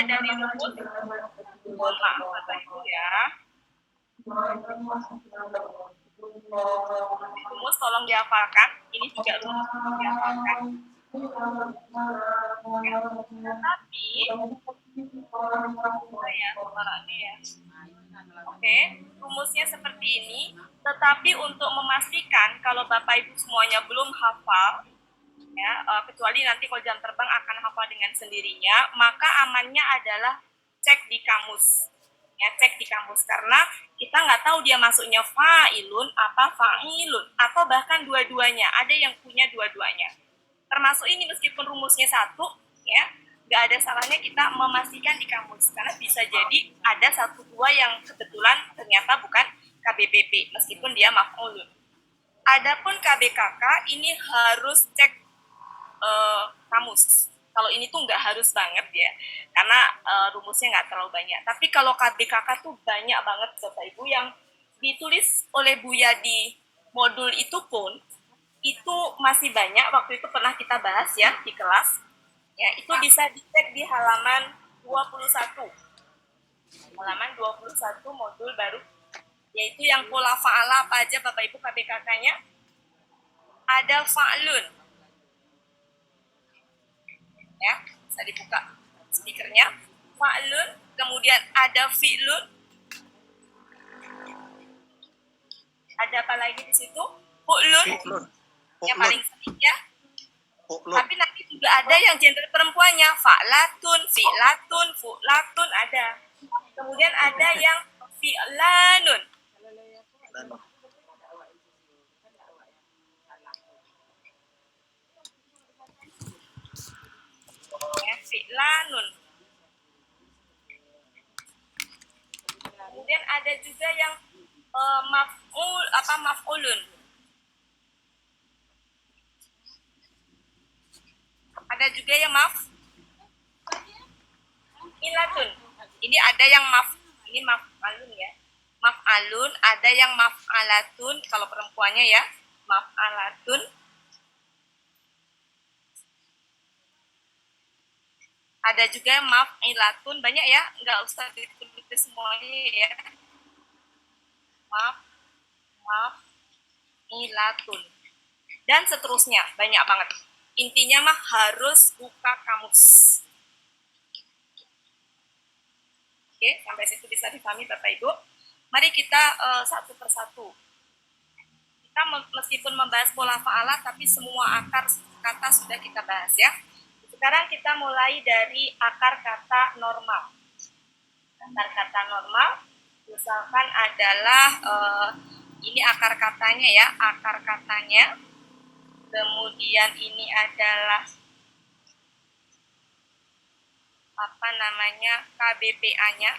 dari rumus, mohon maaf Bapak Ibu ya. Rumus tolong dihafalkan. Ini juga rumus tolong dihafalkan. Tapi Oke, rumusnya seperti ini. Tetapi untuk memastikan kalau Bapak Ibu semuanya belum hafal, ya, kecuali nanti kalau jam terbang akan hafal dengan sendirinya, maka amannya adalah cek di kamus. Ya, cek di kamus karena kita nggak tahu dia masuknya fa'ilun apa fa'ilun atau bahkan dua-duanya. Ada yang punya dua-duanya. Termasuk ini meskipun rumusnya satu, ya, nggak ada salahnya kita memastikan di kamus karena bisa jadi ada satu dua yang kebetulan ternyata bukan KBPP meskipun dia maf'ulun. Adapun KBKK ini harus cek kamus. Kalau ini tuh nggak harus banget ya, karena rumusnya nggak terlalu banyak. Tapi kalau KBKK tuh banyak banget Bapak Ibu yang ditulis oleh Buya di modul itu pun itu masih banyak. Waktu itu pernah kita bahas ya di kelas. Ya, itu bisa dicek di halaman 21. Halaman 21 modul baru, yaitu yang pola fa'ala apa aja Bapak Ibu KBKK-nya. Ada fa'lun. Ya, bisa dibuka speakernya. Fa'lun, kemudian ada fi'lun. Ada apa lagi di situ? Fu'lun. Yang paling sering ya. Tapi nanti juga ada yang gender perempuannya, fa'latun, fi'latun, fu'latun ada. Kemudian ada yang fi'lanun. Ya, fi'lanun. Kemudian ada juga yang maf'ulun. Ada juga yang ilatun. Ini ada yang ini maf'alun ya. Maf'alun, ada yang maf'alatun kalau perempuannya ya. Maf'alatun. Ada juga maf'ilatun, banyak ya, nggak usah ditulis semuanya ya. Maf'ilatun. Dan seterusnya, banyak banget. Intinya mah harus buka kamus. Oke, sampai situ bisa dipahami Bapak Ibu. Mari kita satu persatu. Kita meskipun membahas pola fa'ala, tapi semua akar kata sudah kita bahas ya. Sekarang kita mulai dari akar kata normal. Akar kata normal, misalkan adalah ini akar katanya ya, akar katanya. Kemudian ini adalah apa namanya KBPA-nya.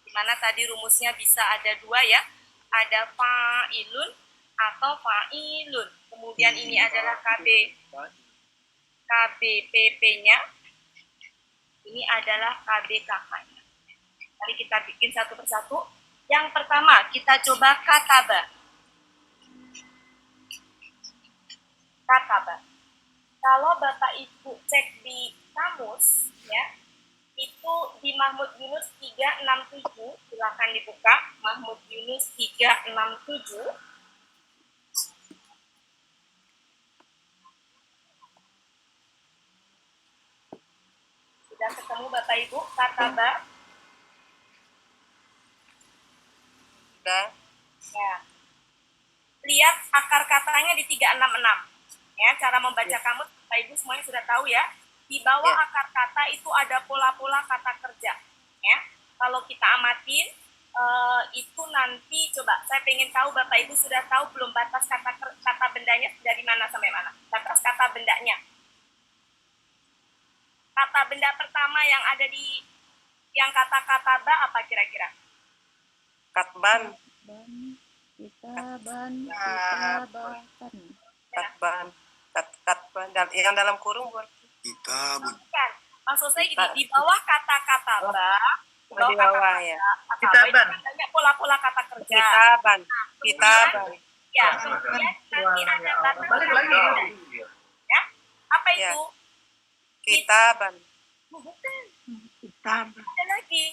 Dimana tadi rumusnya bisa ada dua ya, ada fa'ilun atau fa'ilun. Kemudian ini adalah KBPP-nya. Ini adalah KBKK-nya. Mari kita bikin satu persatu. Yang pertama kita coba kataba. Kataba. Kalau Bapak Ibu cek di kamus ya, itu di Mahmud Yunus 367, silakan dibuka Mahmud Yunus 367. Sudah ketemu Bapak Ibu kataba? Sudah. Ya. Lihat akar katanya di 366. Ya, cara membaca kamus Bapak Ibu semuanya sudah tahu ya. Di bawah akar kata itu ada pola-pola kata kerja. Ya, kalau kita amatin itu nanti coba saya pengen tahu Bapak Ibu sudah tahu belum batas kata bendanya dari mana sampai mana? Batas kata bendanya. Kata benda pertama yang ada di yang kata-kata ba apa kira-kira? Katban. Kitabban. Dan yang dalam kurung buat kitabun. Maksud saya gini, di bawah kata-kata ba, di bawah ya. Kitabban. Banyak pola-pola kata kerja. Kitaban. Ya, kemudian nanti ada kata balik lagi. Ya. Apa itu? Kitaban. Bukan. Kitab. Ada lagi.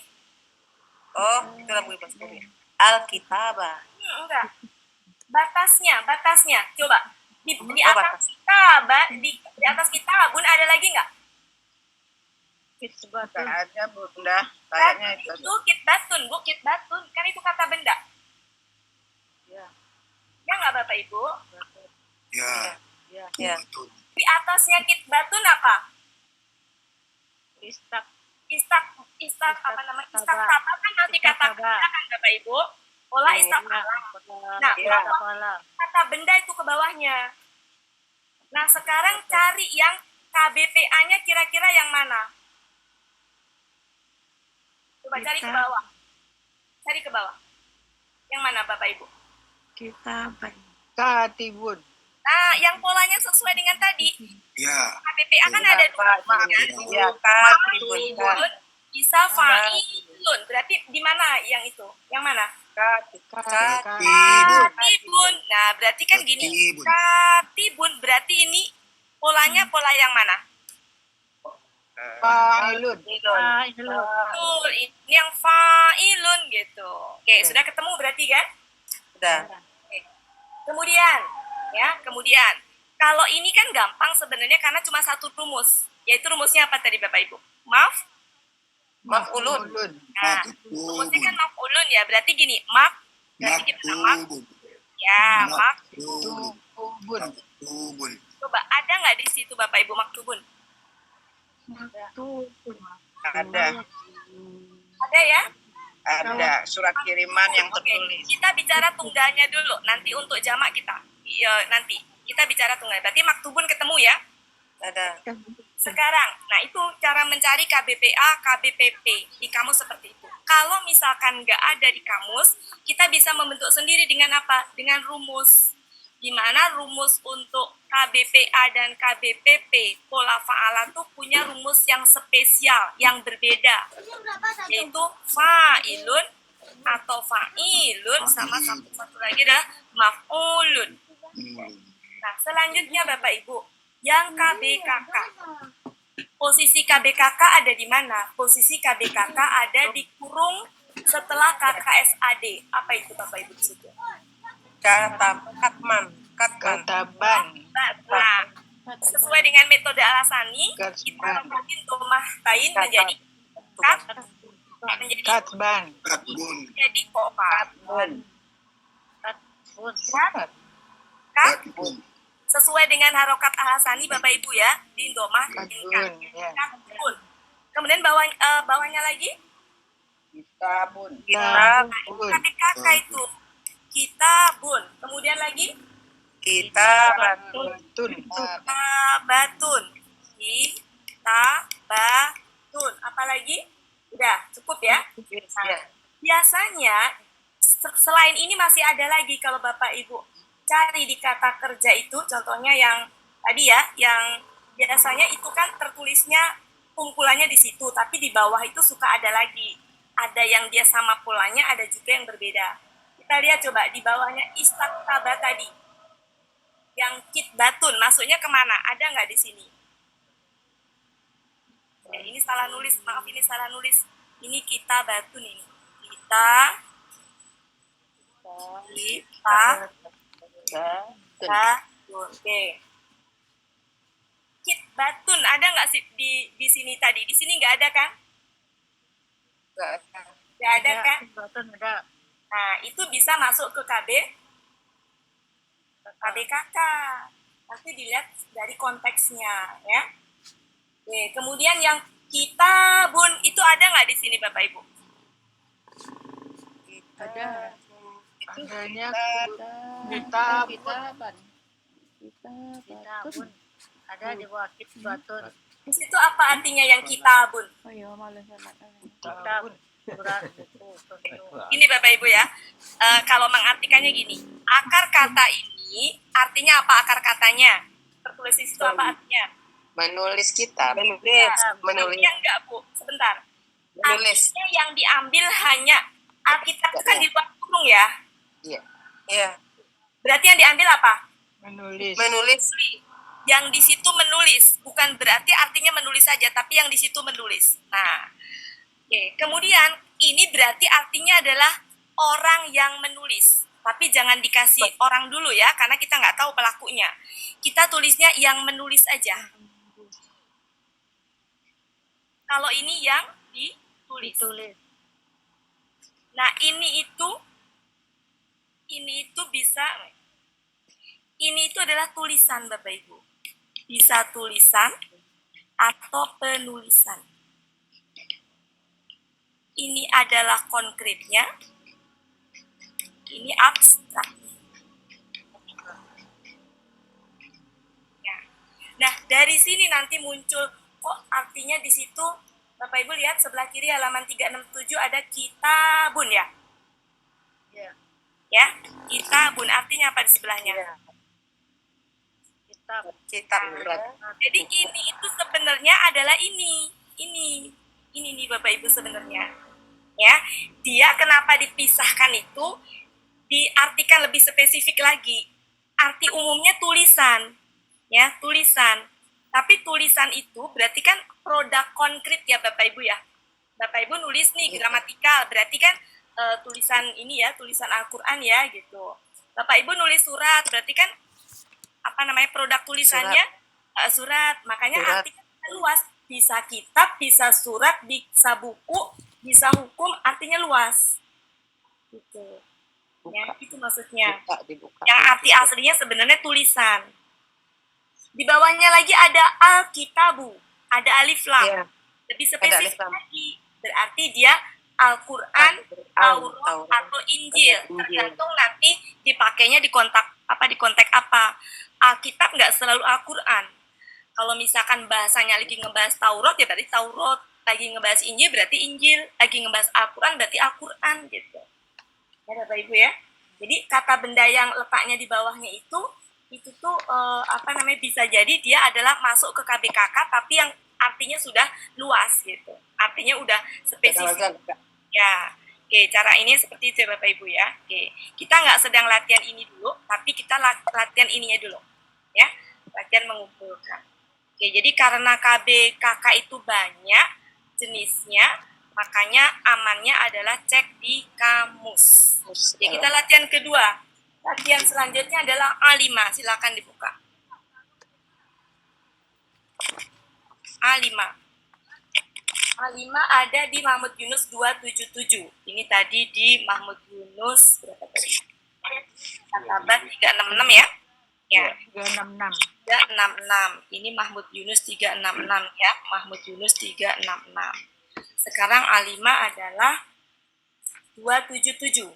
Oh, itu lagu bahasa Korea. Alkitabah. Enggak. Batasnya. Coba. Di Oh, atas batas. kitabah, di atas kitabun ada lagi nggak? Nggak ada Bunda. Kayaknya itu. Kitbatun, Bu. Kitbatun. Kan itu kata benda. Ya. Ya nggak Bapak Ibu? Ya. Ya. Betul. Di atasnya kitbatun apa? Istak apa namanya? Istak apa kan masih kata benda kan Bapak Ibu? Pola istak Nah, kata benda itu ke bawahnya. Nah, sekarang cari yang KBPA-nya kira-kira yang mana? Coba cari ke bawah. Cari ke bawah. Yang mana Bapak Ibu? Kitab. Katibun. Nah, yang polanya sesuai dengan tadi. Ya. KBPA kan ada dua. Ya, katibun. Fa'ilun, bisa fa'ilun. Berarti di mana yang itu? Yang mana? Katibun. Nah, berarti kan gini. Katibun. Katibun berarti ini polanya pola yang mana? Fa'ilun. Betul, ini yang fa'ilun gitu. Oke, sudah ketemu berarti kan? Sudah. Oke. Kemudian kalau ini kan gampang sebenarnya karena cuma satu rumus. Yaitu rumusnya apa tadi Bapak Ibu? Maf'ulun. Nah, rumusnya kan maf'ulun ya. Berarti gini, berarti gimana Maktubun. Ya, Maktubun. Tubun. Maktubun. Coba ada nggak di situ Bapak Ibu maktubun? Ada. Ada ya? Ada surat kiriman yang Oke, tertulis. kita bicara tunggalnya dulu. Nanti untuk jamak kita. Nanti kita bicara tunggal. Berarti maktubun ketemu ya? Ada. Sekarang, nah itu cara mencari KBPA, KBPP di kamus seperti itu. Kalau misalkan nggak ada di kamus, kita bisa membentuk sendiri dengan apa? Dengan rumus. Di mana rumus untuk KBPA dan KBPP pola fa'ala tuh punya rumus yang spesial, yang berbeda. Yaitu fa'ilun atau fa'ilun sama satu lagi adalah maf'ulun. Nah, selanjutnya Bapak Ibu, yang KBKK. Posisi KBKK ada di mana? Posisi KBKK ada di kurung setelah KKSAD. Apa itu Bapak Ibu di situ? Kataban. Nah, sesuai dengan metode Al-Asani, kita robotin domah tain menjadi Katban. Katbun. menjadi kokat. Katbun. Sesuai dengan harokat Al-Asani Bapak Ibu ya, di domah Katbun. Ya. katbun. Kemudian bawahnya lagi Kitabun. KBKK itu kitabun. Kemudian lagi Kitabatun. kitabatun. Kitabatun. Apalagi? Udah, cukup ya? Ya. Biasanya selain ini masih ada lagi kalau Bapak Ibu cari di kata kerja itu, contohnya yang tadi ya, yang biasanya itu kan tertulisnya kumpulannya di situ, tapi di bawah itu suka ada lagi. Ada yang dia sama polanya, ada juga yang berbeda. Kita lihat coba di bawahnya istaktaba tadi. Yang kitbatun, masuknya kemana? Ada nggak di sini? Ini salah nulis, maaf ini salah nulis. Ini kitabatun ini. Oke. Kitbatun ada nggak sih di sini tadi? Di sini nggak ada kan? Nggak ada kan? Nah, itu bisa masuk ke KBKK. Nanti dilihat dari konteksnya, ya. Oke, kemudian yang kitabun itu ada nggak di sini, Bapak Ibu? Ada. Adanya kitab. Ada di bawah kitbatun. Di situ apa artinya yang kitabun? Kitabun. Surat buku. Ini Bapak Ibu ya, kalau mengartikannya gini, akar kata ini artinya apa akar katanya? Tertulis di situ apa artinya? Menulis kitab. Artinya enggak Bu, sebentar. Menulis. Artinya yang diambil hanya Alkitab itu kan di luar kurung ya. Iya. Iya. Berarti yang diambil apa? Menulis. Menulis. yang di situ menulis, bukan berarti artinya menulis saja, tapi yang di situ menulis. Nah, oke. Kemudian ini berarti artinya adalah orang yang menulis. Tapi jangan dikasih orang dulu ya, karena kita nggak tahu pelakunya. Kita tulisnya yang menulis aja. Kalau ini yang ditulis. Tulis. Nah, ini itu bisa, ini itu adalah tulisan Bapak Ibu. Bisa tulisan atau penulisan. Ini adalah konkretnya, ini abstrak. Ya. Nah, dari sini nanti muncul, kok artinya di situ, Bapak Ibu lihat sebelah kiri halaman 367 ada kitabun ya. Ya. Ya, kitabun artinya apa di sebelahnya? Ya. Kitab. Kitab. Jadi ini itu sebenarnya adalah ini nih Bapak Ibu sebenarnya. Ya, dia kenapa dipisahkan itu diartikan lebih spesifik lagi. Arti umumnya tulisan, ya tulisan. Tapi tulisan itu berarti kan produk konkret ya Bapak Ibu ya. Bapak Ibu nulis nih gramatikal, berarti kan tulisan ini ya, tulisan Al-Quran ya gitu. Bapak Ibu nulis surat, berarti kan apa namanya produk tulisannya surat. Makanya Surat. artinya luas, bisa kitab, bisa surat, bisa buku, bisa hukum, artinya luas. Gitu. Ya, itu maksudnya. Dibuka. Yang arti aslinya sebenarnya tulisan. Di bawahnya lagi ada Alkitabu, ada alif lam. Iya. Lebih alif spesifik lam. lagi. Berarti dia Al-Quran, Taurat Taurat. atau Injil. Injil. Tergantung nanti dipakainya di konteks apa. Alkitab nggak selalu Al-Quran. Kalau misalkan bahasanya lagi ngebahas Taurat ya berarti Taurat, lagi ngebahas Injil berarti Injil, lagi ngebahas Al-Quran berarti Al-Quran gitu. Ya Bapak Ibu ya. Jadi kata benda yang letaknya di bawahnya itu tuh bisa jadi dia adalah masuk ke KBKK tapi yang artinya sudah luas gitu. Artinya udah spesifik. Ya, oke, cara ini seperti itu ya Bapak Ibu ya. Oke, kita nggak sedang latihan ini dulu, tapi kita latihan ininya dulu, ya, latihan mengumpulkan. Oke, jadi karena KBKK itu banyak jenisnya, makanya amannya adalah cek di kamus. Oke, kita latihan kedua. Latihan selanjutnya adalah A5, silakan dibuka. A5. A5 ada di Mahmud Yunus 277. Ini tadi di Mahmud Yunus berapa tadi? Kataban 366 ya. Ya. 366. 366. Ini Mahmud Yunus 366 ya. Mahmud Yunus 366. Sekarang A5 adalah 277.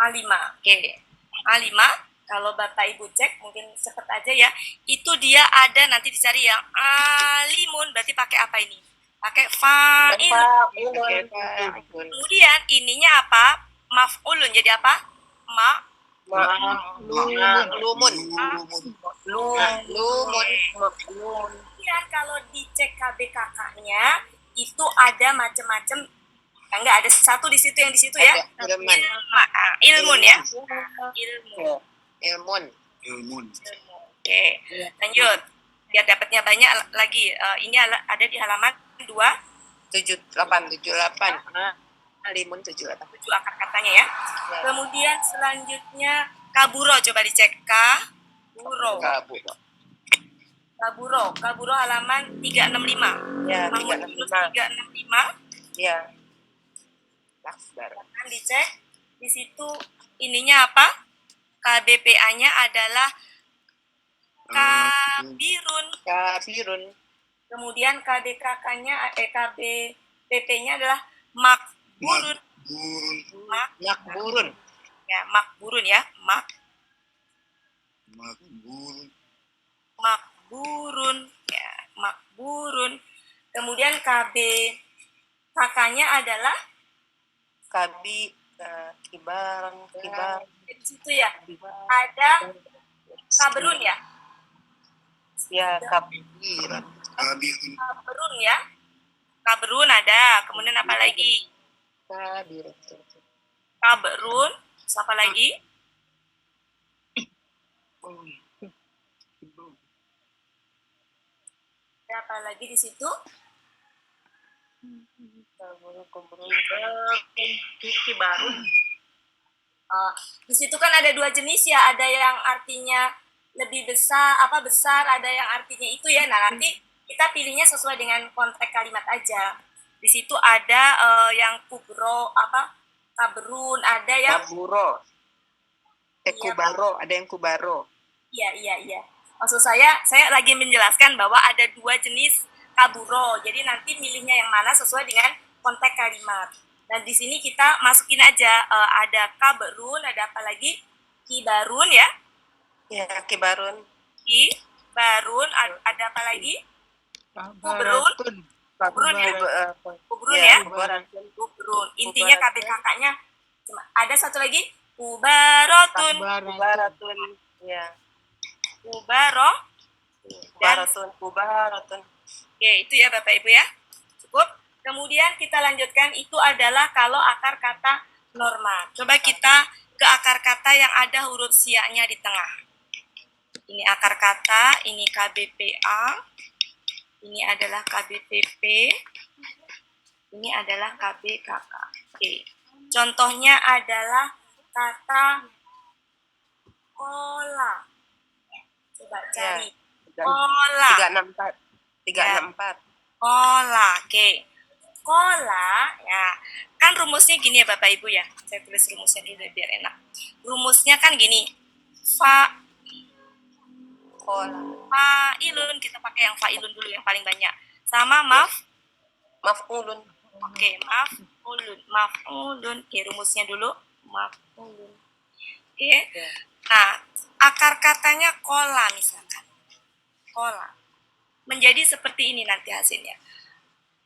A5, oke. A5, kalau Bapak Ibu cek, mungkin cepet aja ya. Itu dia ada, nanti dicari yang alimun, berarti pakai apa ini? Pakai fa'il. Kemudian ininya apa? Maf'ulun, jadi apa? Lumun. Kemudian kalau dicek KBKK-nya, itu ada macam-macam. Enggak ada satu di situ yang di situ ya. Ilmun ya. Ilmun. Oke, lanjut. Biar dapatnya banyak lagi. Ini ada di halaman 78. Limun 78. 7 akar katanya ya. Kemudian selanjutnya kaburo, coba dicek kaburo halaman 365. Ya, Mahmud 365. 365. Ya. Laksbar. Kan dicek di situ ininya apa? KBPA-nya adalah kabirun. Kemudian KDKK-nya KBPP-nya adalah makburun. Makburun. Ya, makburun ya. Makburun ya, makburun. Kemudian KBKK-nya adalah Kibar. di situ ya. Ada kaberun ya. Ya, kabiran. Kaberun ya. Kaberun ada. Kemudian apa lagi? Kaberun. Siapa lagi? Ada apa lagi di situ? Kibarun. Di situ kan ada dua jenis ya, ada yang artinya lebih besar, besar, ada yang artinya itu ya. Nah, nanti kita pilihnya sesuai dengan konteks kalimat aja. Di situ ada yang kubro, kaberun, ada yang Kaburo. Kubaro, ada yang kubaro. iya. Maksud saya lagi menjelaskan bahwa ada dua jenis kaburo. Jadi nanti milihnya yang mana sesuai dengan konteks kalimat. Nah, di sini kita masukin aja ada kaberun, ada apa lagi? Kibarun ya. Ya, kibarun. Kibarun, ada apa lagi? Kabaratun. Kubrun ya. Kubrun Ya, ya. kubaratun. Kubrun. Intinya kakaknya ada satu lagi kubarotun. Kubaratun. Ya. Kubaro. Kubaratun. Oke, itu ya Bapak Ibu ya. Cukup. Kemudian kita lanjutkan, itu adalah kalau akar kata norma. Coba kita ke akar kata yang ada huruf siaknya di tengah. Ini akar kata, ini KBPA, ini adalah KBPP, ini adalah KBKK. Oke. Contohnya adalah kata kola. Coba cari. Kola. 364. 364. Kola. Oke. Kola, ya. Kan rumusnya gini ya Bapak Ibu ya. Saya tulis rumusnya dulu biar enak. Rumusnya kan gini. Fa'ilun, kita pakai yang fa'ilun dulu yang paling banyak. Sama Maf'ulun. Oke, maf'ulun. Oke, rumusnya dulu. Maf'ulun. Oke. Nah, akar katanya kola misalkan. Kola. Menjadi seperti ini nanti hasilnya.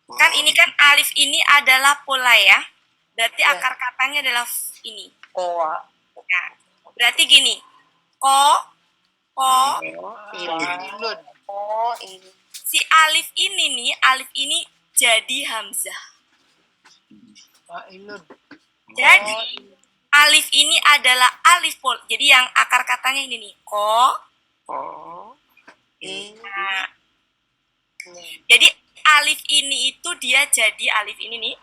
Kan ini kan alif ini adalah pola ya. Berarti Ya. akar katanya adalah ini. Koa. Nah, berarti gini. Ilun. Ini. Si alif ini jadi hamzah. Ilun. Jadi alif ini adalah alif pol. Jadi yang akar katanya ini nih. Nah, jadi alif ini itu dia jadi alif ini nih.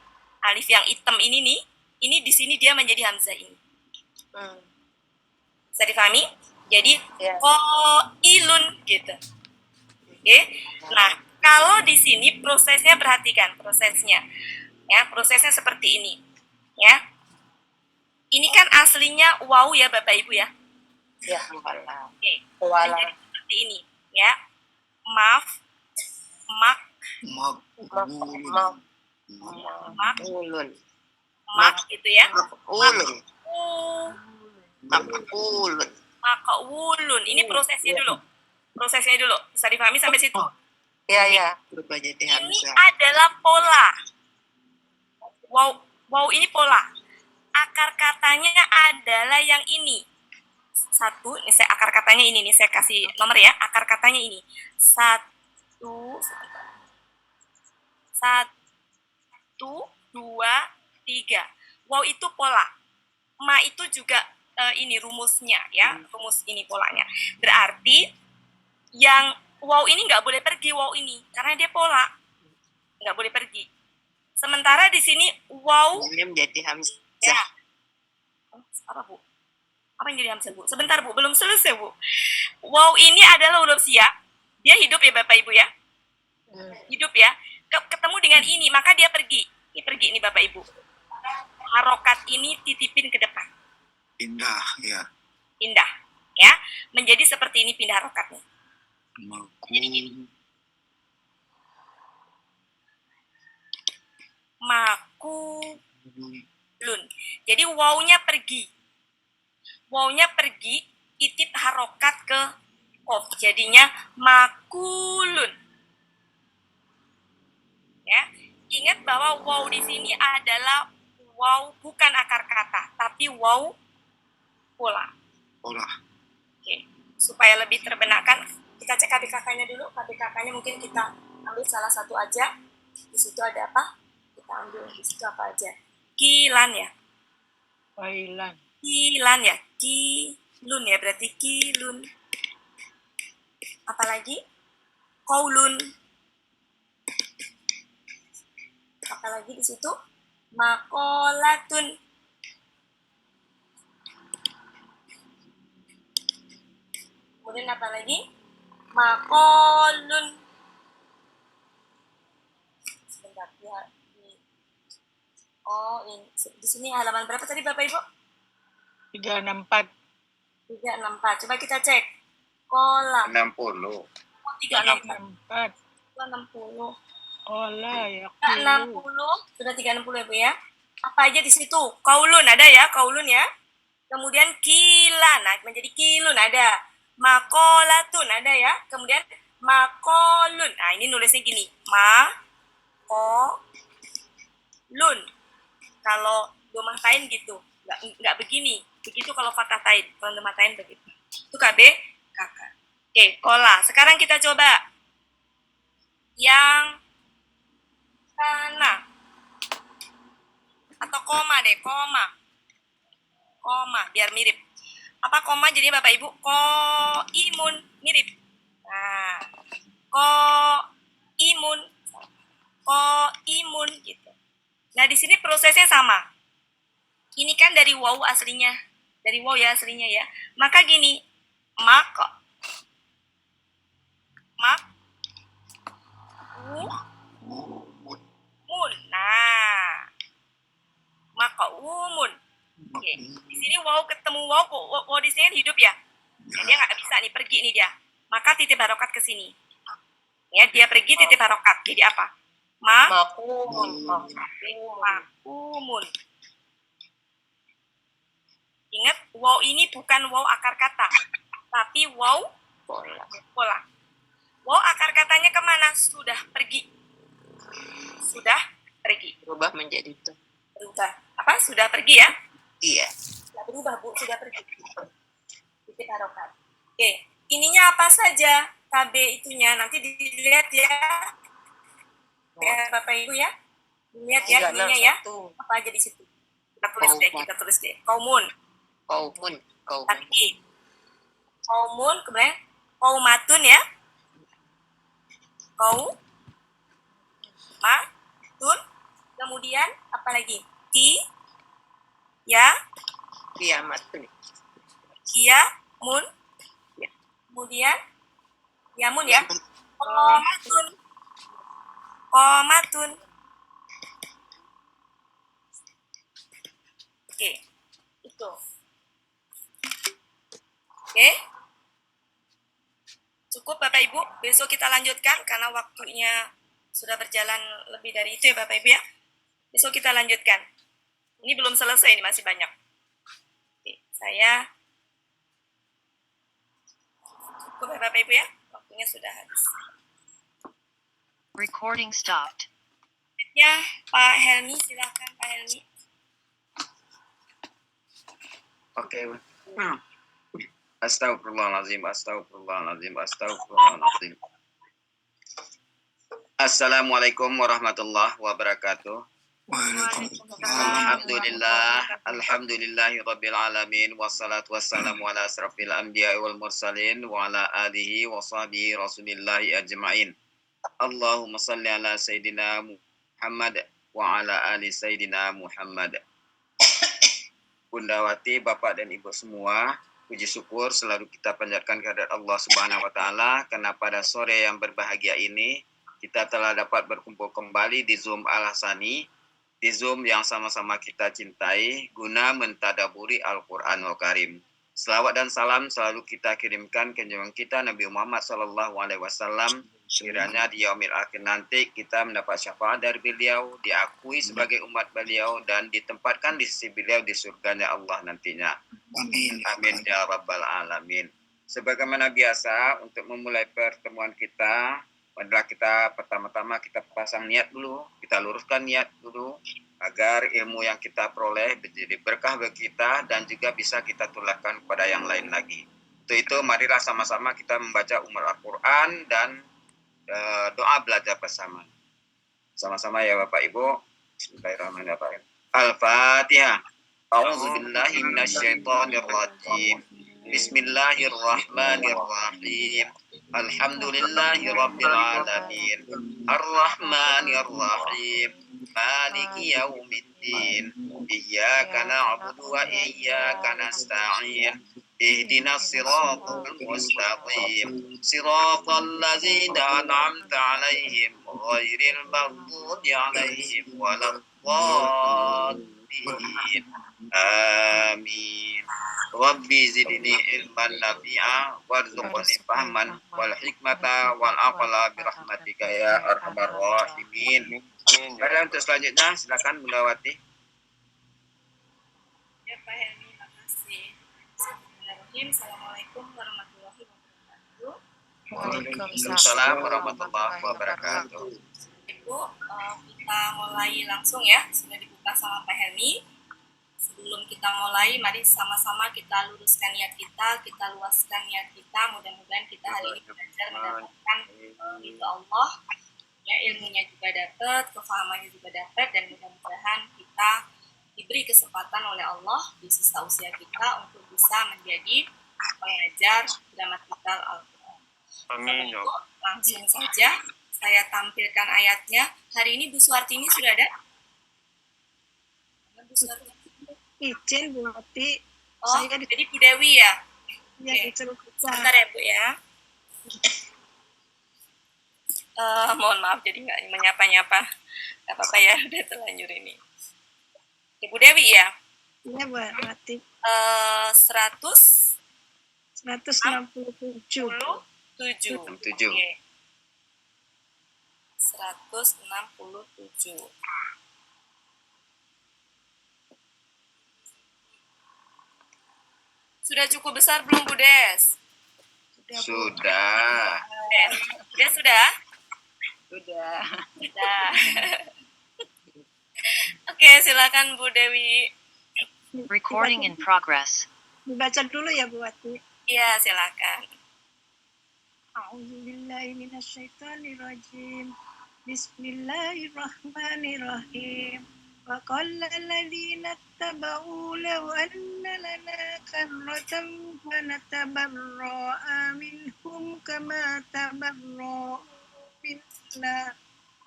Alif yang hitam ini nih. Ini di sini dia menjadi hamzah ini. Bisa dipahami? Jadi Ya. ilun gitu. Oke. Nah, kalau di sini prosesnya perhatikan prosesnya. Ya, prosesnya seperti ini. Ya. Ini kan aslinya waw ya Bapak Ibu ya. Ya, koala. Oke. Koala. Menjadi seperti ini, ya. Mak, Maqbulun. mak gitu ya. Maqbulun. Maqbulun. Maqbulun. Ini prosesnya dulu. Prosesnya dulu. Bisa dipahami sampai situ? Ya. Berubah jadi Ini hamzah. adalah pola. Wow, ini pola. Akar katanya adalah yang ini. Satu, ini saya akar katanya ini nih, saya kasih nomor ya. Akar katanya ini. Satu, dua, tiga. Wow itu pola. Ma itu juga ini rumusnya ya. Rumus ini polanya. Berarti yang wow ini nggak boleh pergi wow ini. Karena dia pola. Nggak boleh pergi. Sementara di sini wow. Ini menjadi hamzah. Ya. Apa Bu? Apa yang jadi hamzah Bu? Sebentar Bu, belum selesai Bu. Wow ini adalah huruf siak. Dia hidup ya Bapak Ibu ya. Hidup ya. Ketemu dengan ini, maka dia pergi. Ini pergi ini Bapak Ibu. Harokat ini titipin ke depan. Indah, ya. Pindah. Ya. Menjadi seperti ini pindah harokatnya. Makulun. Jadi wawnya pergi. Wawnya pergi, titip harokat ke kof. Jadinya makulun. Ya, ingat bahwa waw di sini adalah waw bukan akar kata, tapi waw pola. Pola. Oke, supaya lebih terbenakkan, kita cek KBKK-nya dulu. KBKK-nya mungkin kita ambil salah satu aja. Di situ ada apa? Kita ambil di situ apa aja? Kilan ya. Wailan. Kilan ya. Kilun ya, berarti kilun. Apalagi? Qaulun. Apalagi di situ? Maqalatun. Kemudian apa lagi? Maqalun. Sebentar ya. Oh, ini di sini halaman berapa tadi Bapak Ibu? 364. 364. Coba kita cek. Kolam. 60. 364. 364. 360. Ola ya. 360. Sudah 360 ya Bu ya. Apa aja di situ? Kaulun ada ya, kaulun ya. Kemudian kilan, nah menjadi kilun ada. Makolatun ada ya. Kemudian makolun. Nah ini nulisnya gini. Lun. Kalau domah tain gitu, nggak begini. Begitu kalau fathah tain, kalau domah tain begitu. Itu KB kakak. Oke, kola. Sekarang kita coba yang kana atau koma deh, koma biar mirip. Apa koma jadi Bapak Ibu? Imun mirip. Nah, imun gitu. Nah, di sini prosesnya sama. Ini kan dari waw aslinya. Dari waw ya aslinya ya. Maka gini, mak mun. Nah, maka umun. Oke. Di sini waw ketemu waw di sini hidup ya. Nah, dia nggak bisa nih pergi nih dia. Maka titip harokat ke sini. Ya, dia pergi titip harokat. Jadi apa? Makumun. Ingat, waw ini bukan waw akar kata, tapi waw pola. Waw akar katanya kemana? Sudah pergi. Berubah menjadi itu. Berubah. Apa? Sudah pergi ya? Iya. Sudah berubah Bu, sudah pergi. Titik harokat. Oke, ininya apa saja? KB itunya nanti dilihat ya. Ya Bapak Ibu ya. Dilihat ya ininya ya. Apa aja di situ? Kita tulis deh. Kaumun. Tapi kaumun kemudian kaumatun ya. Matun. Kemudian apa lagi? Kiamatun. Kiamun. Kemudian yamun ya. Komatun. Oke. Itu. Oke. Cukup Bapak Ibu. Besok kita lanjutkan karena waktunya sudah berjalan lebih dari itu ya Bapak Ibu ya. Besok kita lanjutkan. Ini belum selesai, ini masih banyak. Oke, saya cukup ya Bapak Ibu ya. Waktunya sudah habis. Recording stopped. Ya, Pak Helmi, silakan Pak Helmi. Oke. Astagfirullahaladzim. Assalamualaikum warahmatullahi wabarakatuh. Waalaikumsalam. Alhamdulillahirabbil alamin wassalatu wassalamu ala asrafil anbiya'i wal mursalin wa ala alihi wa sahbihi rasulillahi ajma'in. Allahumma salli ala sayyidina Muhammad wa ala ali sayyidina Muhammad. Bunda Wati, Bapak dan Ibu semua, puji syukur selalu kita panjatkan kehadirat Allah Subhanahu wa taala karena pada sore yang berbahagia ini kita telah dapat berkumpul kembali di Zoom Al-Hasani, di Zoom yang sama-sama kita cintai guna mentadaburi Al-Qur'anul Karim. Selawat dan salam selalu kita kirimkan ke junjungan kita Nabi Muhammad SAW. Kiranya di yaumil akhir nanti kita mendapat syafaat dari beliau, diakui sebagai umat beliau dan ditempatkan di sisi beliau di surganya Allah nantinya. Amin ya rabbal alamin. Sebagaimana biasa untuk memulai pertemuan kita, adalah kita pertama-tama kita pasang niat dulu, kita luruskan niat dulu agar ilmu yang kita peroleh menjadi berkah bagi kita dan juga bisa kita tularkan kepada yang lain lagi. Untuk itu marilah sama-sama kita membaca Al-Quran dan doa belajar bersama. Sama-sama ya Bapak Ibu. Bismillahirrahmanirrahim. Al-Fatihah. A'udzu billahi minasyaitonir rajim. Bismillahirrahmanirrahim. Alhamdulillahi rabbil alamin. Ar-Rahmanir Rahim. Maliki yaumiddin. Iyyaka na'budu wa iyyaka nasta'in. Ihdinas siratal mustaqim. Siratal ladzina an'amta 'alaihim ghairil maghdubi 'alaihim waladdallin. Amin. Rabbi zidni ilman nafi'a warzuqni fahman wal hikmata wal aqla bi rahmatika ya arhamar rahimin. Baik, untuk selanjutnya silakan Bunda Wati. Ya Pak Helmi, makasih. Bismillahirrahmanirrahim. Assalamualaikum warahmatullahi wabarakatuh. Waalaikumsalam warahmatullahi wabarakatuh. Ibu, kita mulai langsung ya. Sudah dibuka sama Pak Helmi. Sebelum kita mulai, mari sama-sama kita luruskan niat kita luaskan niat kita. Mudah-mudahan kita hari ini belajar mendapatkan ridho Allah. Ya, ilmunya juga dapat, kefahamannya juga dapat, dan mudah-mudahan kita diberi kesempatan oleh Allah di sisa usia kita untuk bisa menjadi pengajar gramatikal Al-Quran. Amin. Langsung saja saya tampilkan ayatnya. Hari ini Bu Suartini sudah ada? Bu Suartini. Izin Bu Wati, Oh, saya jadi Bu Dewi ya? ya Oke. disuruh baca. Sebentar ya Bu ya. Mohon maaf jadi nggak menyapa-nyapa. Nggak apa-apa ya, udah terlanjur ini. Ibu Dewi ya? Ya Bu Wati, 167. 167. 67. Oke. 167. Sudah cukup besar belum Bu Des? Sudah. Des sudah? Sudah. Sudah. Oke, silakan Bu Dewi. Recording in progress. Dibaca dulu ya Bu Wati. Iya, silakan. A'udzubillahi minasyaitonirrajim. Bismillahirrahmanirrahim. Wa qala alladziina ittaba'u law anna lanaa karratan fanatabarra'a minhum kama tabarra'u minna.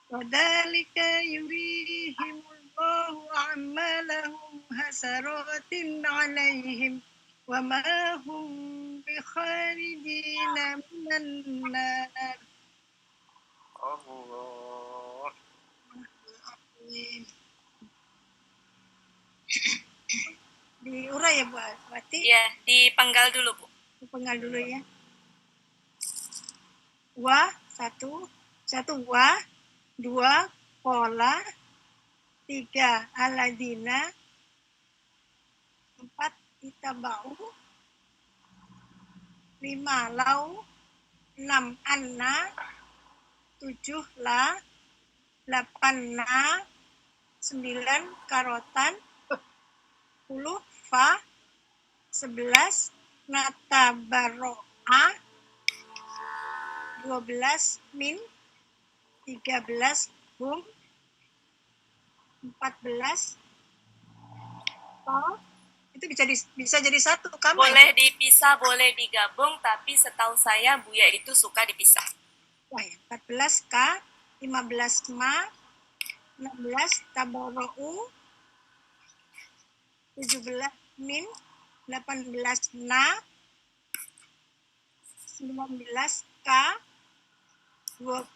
وذلك يريهم الله أعمالهم حسرات عليهم وما هم بخارجين من النار. Allah. Diurai ya Bu Wati, Iya, dipenggal dulu Bu. penggal dulu ya. Wa, satu wa, dua pola, tiga aladina, empat itabau, lima lau, enam anna, tujuh la, delapan na, sembilan karotan, 10 fa, 11 natabaro'a, 12 min, 13 hum, 14 to, itu bisa jadi satu kamu Boleh dipisah, boleh digabung, tapi setahu saya Buya itu suka dipisah. wah ya, 14 ka, 15 ma, 16 tabaro'u, 17 min, 18 na, 19 ka, 20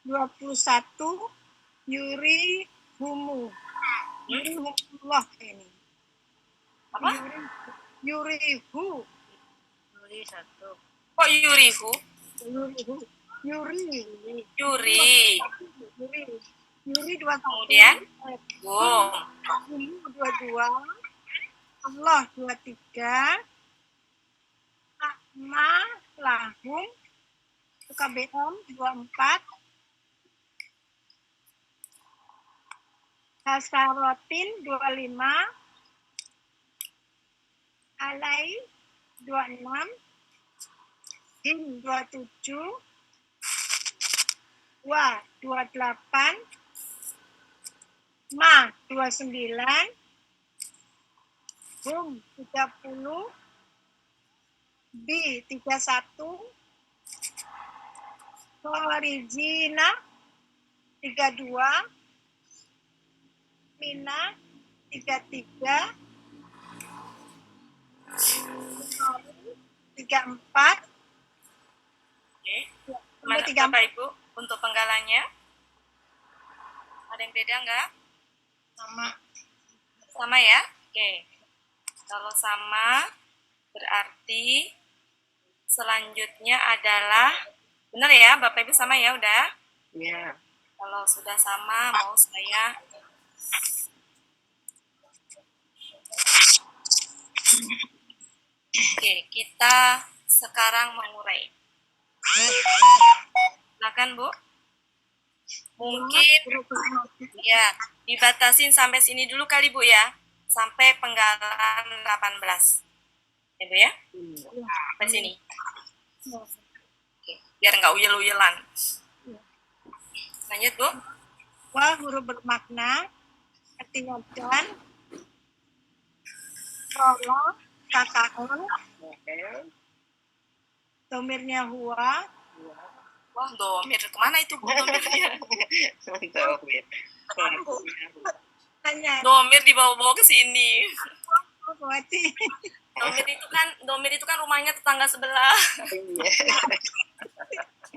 21 yuri humu. Yuri humullah ini. Apa? Yuri hu. Yuri satu. Kok Yurihu? Yuri hu. Yuri. Yuri. Yuri 21. Kemudian? Bung. Humu 22. Allah 23. Akma lahum. KBM 24. Hasarotin 25. Alai 26. Jim 27, Wa 28, Ma 29, Hum 30, Bi 31, Khorijina 32, Mina 33, 34, Oke. sampai Mana 3. Bapak Ibu untuk penggalanya? Ada yang beda nggak? Sama. Sama ya? Oke. Kalau sama, berarti selanjutnya adalah, benar ya Bapak Ibu sama ya udah? Ya. Kalau sudah sama, mau saya Oke, kita sekarang mengurai. Silakan Bu. Mungkin ya dibatasin sampai sini dulu kali Bu ya. Sampai penggalan 18. Ya Bu ya? Sampai sini. Oke, biar nggak uyel-uyelan. Lanjut Bu. Wa huruf bermakna, artinya dan, Rolo, KKL, domirnya huwa, Wah, domir kemana itu Bu domirnya? Domir. tanya, Domir dibawa-bawa ke sini. berarti Domir itu kan rumahnya tetangga sebelah. Iya.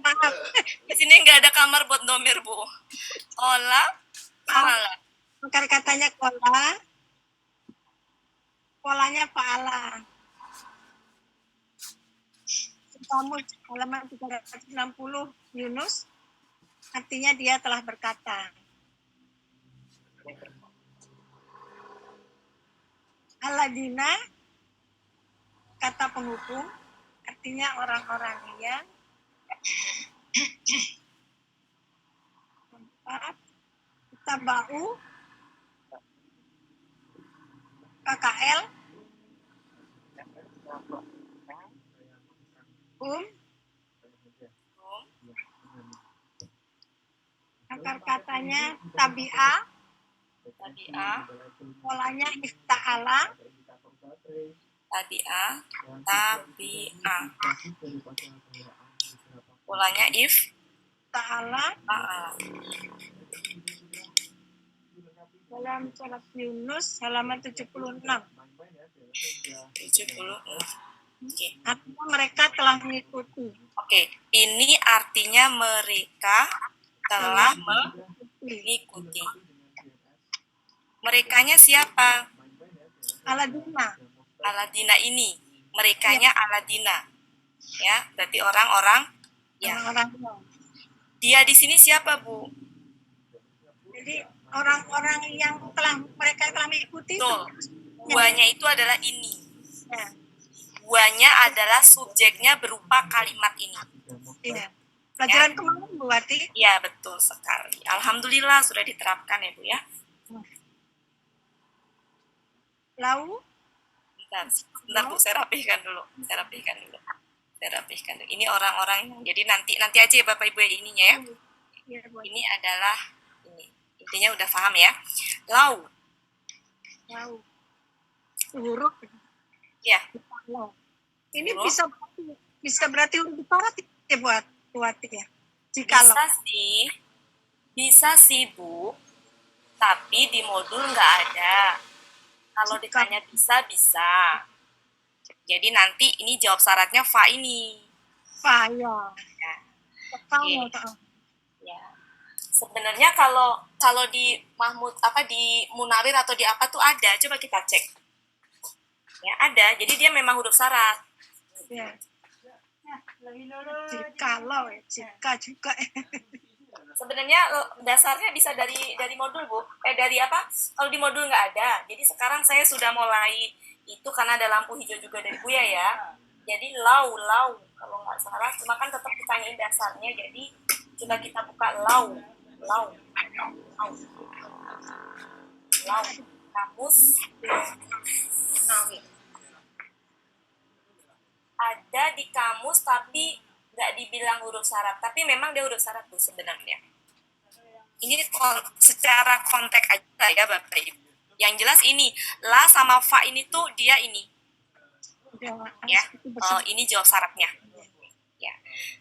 maaf, Di sini nggak ada kamar buat domir Bu. Ola, ala. bukan katanya kola, polanya paala. Kamu halaman 360 Yunus, artinya dia telah berkata. Aladina, kata penghubung, artinya orang-orang yang empat, tabau, KKL, akar katanya tabi'ah, Tabi'ah, polanya ifta'ala, tabi'ah, tabi'ah. Polanya if, ta'ala, ta'ala. dalam surat Yunus halaman 76. 70. Oke. Artinya mereka telah mengikuti. Oke, ini artinya mereka telah mengikuti. Merekanya siapa? Aladina, Aladina ini. Merekanya Aladina. Ya, berarti orang-orang ya. orang-orangnya. Dia di sini siapa, Bu? Jadi orang-orang yang mereka telah mengikuti. Betul. Guanya itu adalah ini. Ya, Guanya adalah subjeknya berupa kalimat ini. ya. Pelajaran kemarin Bu Wati. Ya, betul sekali. Alhamdulillah sudah diterapkan ya, Bu ya. Lau, Bentar Bu, saya rapihkan dulu. Ini orang-orang. Jadi nanti aja ya Bapak Ibu ya ininya ya. ya, Bu. Ini adalah ini. Intinya udah paham ya. Lau. Lau. Huruf. Ya. Lau. Ini Huruf. bisa berarti huruf diparat ya buat Wati ya. Jikalau. Bisa sih Bu. Tapi di modul nggak ada. Kalau ditanya bisa. Jadi nanti ini jawab syaratnya fa ini. Fa ya. Ya. Kamu Ya. Sebenarnya kalau di Mahmud di Munawir atau di apa tuh ada, coba kita cek. Ya, ada. Jadi dia memang huruf syarat. ya. Jikalau ya, jika juga. Sebenarnya dasarnya bisa dari modul Bu. Dari apa? Kalau di modul nggak ada. Jadi sekarang saya sudah mulai itu karena ada lampu hijau juga dari Buya ya. Jadi lau kalau nggak salah. Cuma kan tetap ditanyain dasarnya. Jadi coba kita buka lau. Kamus. ada di kamus tapi nggak dibilang huruf syarat, tapi memang dia huruf syarat tuh sebenarnya. Ini secara konteks aja ya Bapak Ibu. Yang jelas ini la sama fa ini tuh dia ini ya. Ini jawab syaratnya. Ya.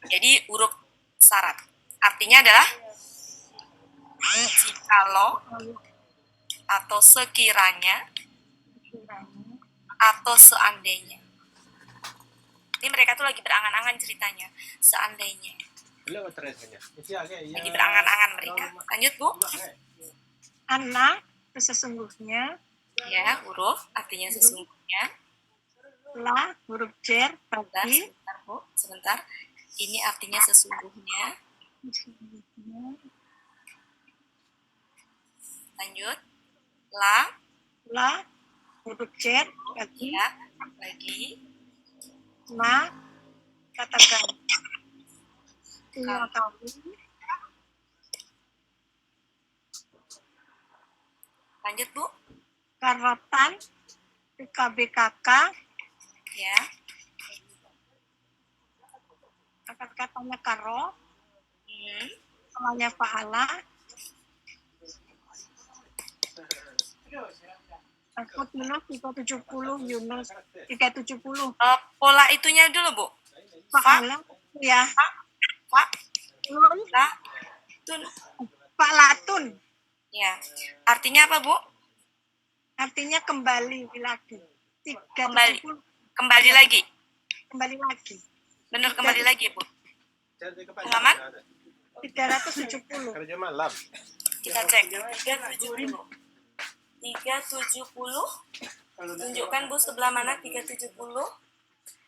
Jadi huruf syarat. Artinya adalah jikalau atau sekiranya atau seandainya. Ini mereka tuh lagi berangan-angan ceritanya. Seandainya. Lagi berangan-angan mereka. Lanjut, Bu. Anak sesungguhnya, Ya, huruf artinya sesungguhnya. la huruf jer Sebentar, bagi sebentar, Bu. Sebentar. Ini artinya sesungguhnya. Lanjut. la huruf jer bagi Ya, lagi. ma katakan kamu Lanjut, Bu. karotan PKBKK Ya. kata-katanya karo Hmm. namanya pahala Takut Yunus 370 Yunus 370 Pola itunya dulu, Bu. pahala ya Pak. Nun, La. Tun. Pak Latun Ya. Artinya apa, Bu? artinya kembali lagi Kembali. 370 Kembali lagi. kembali lagi Benar, kembali lagi, Bu. Halaman? 370 Kita cek. 370. 370. Tunjukkan, Bu, sebelah mana 370.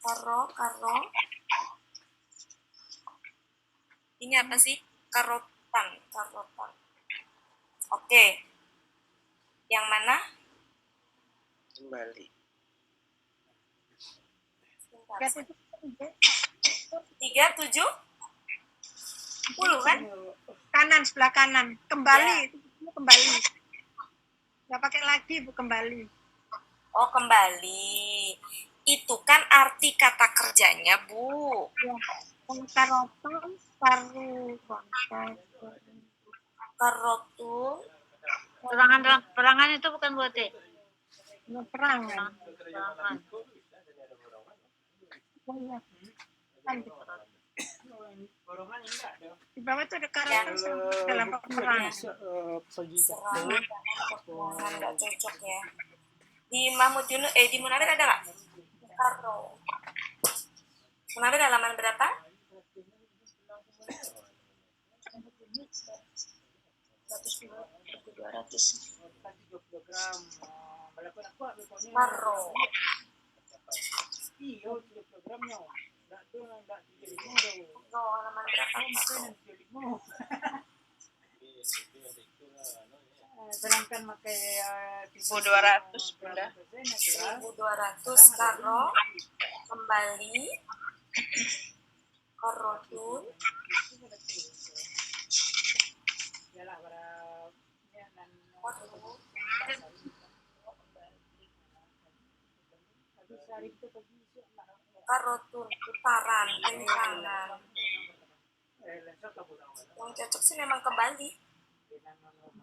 Karo. Ini apa sih? Karotan. Oke. Yang mana? Kembali. Sebentar. 370 kan? kanan sebelah kanan kembali Ya. itu kembali nggak pakai lagi Bu kembali Oh, kembali. Itu kan arti kata kerjanya, Bu. ya karotan paru Karotul. Perangan itu bukan buat perangan perangan. oh, ya. Lanjut. Di bawah itu ada karotan dalam peperangan Serang. Peperangan nggak cocok ya. Di Mahmud Yunus, di Munawir ada nggak? Karo. Munawir halaman berapa? 200. Karo. Halaman berapa? Karo. Sedangkan pakai 1.200 Bunda. 1200 karo kembali karotun karotun putaran kencangan. Yang cocok sih memang kembali.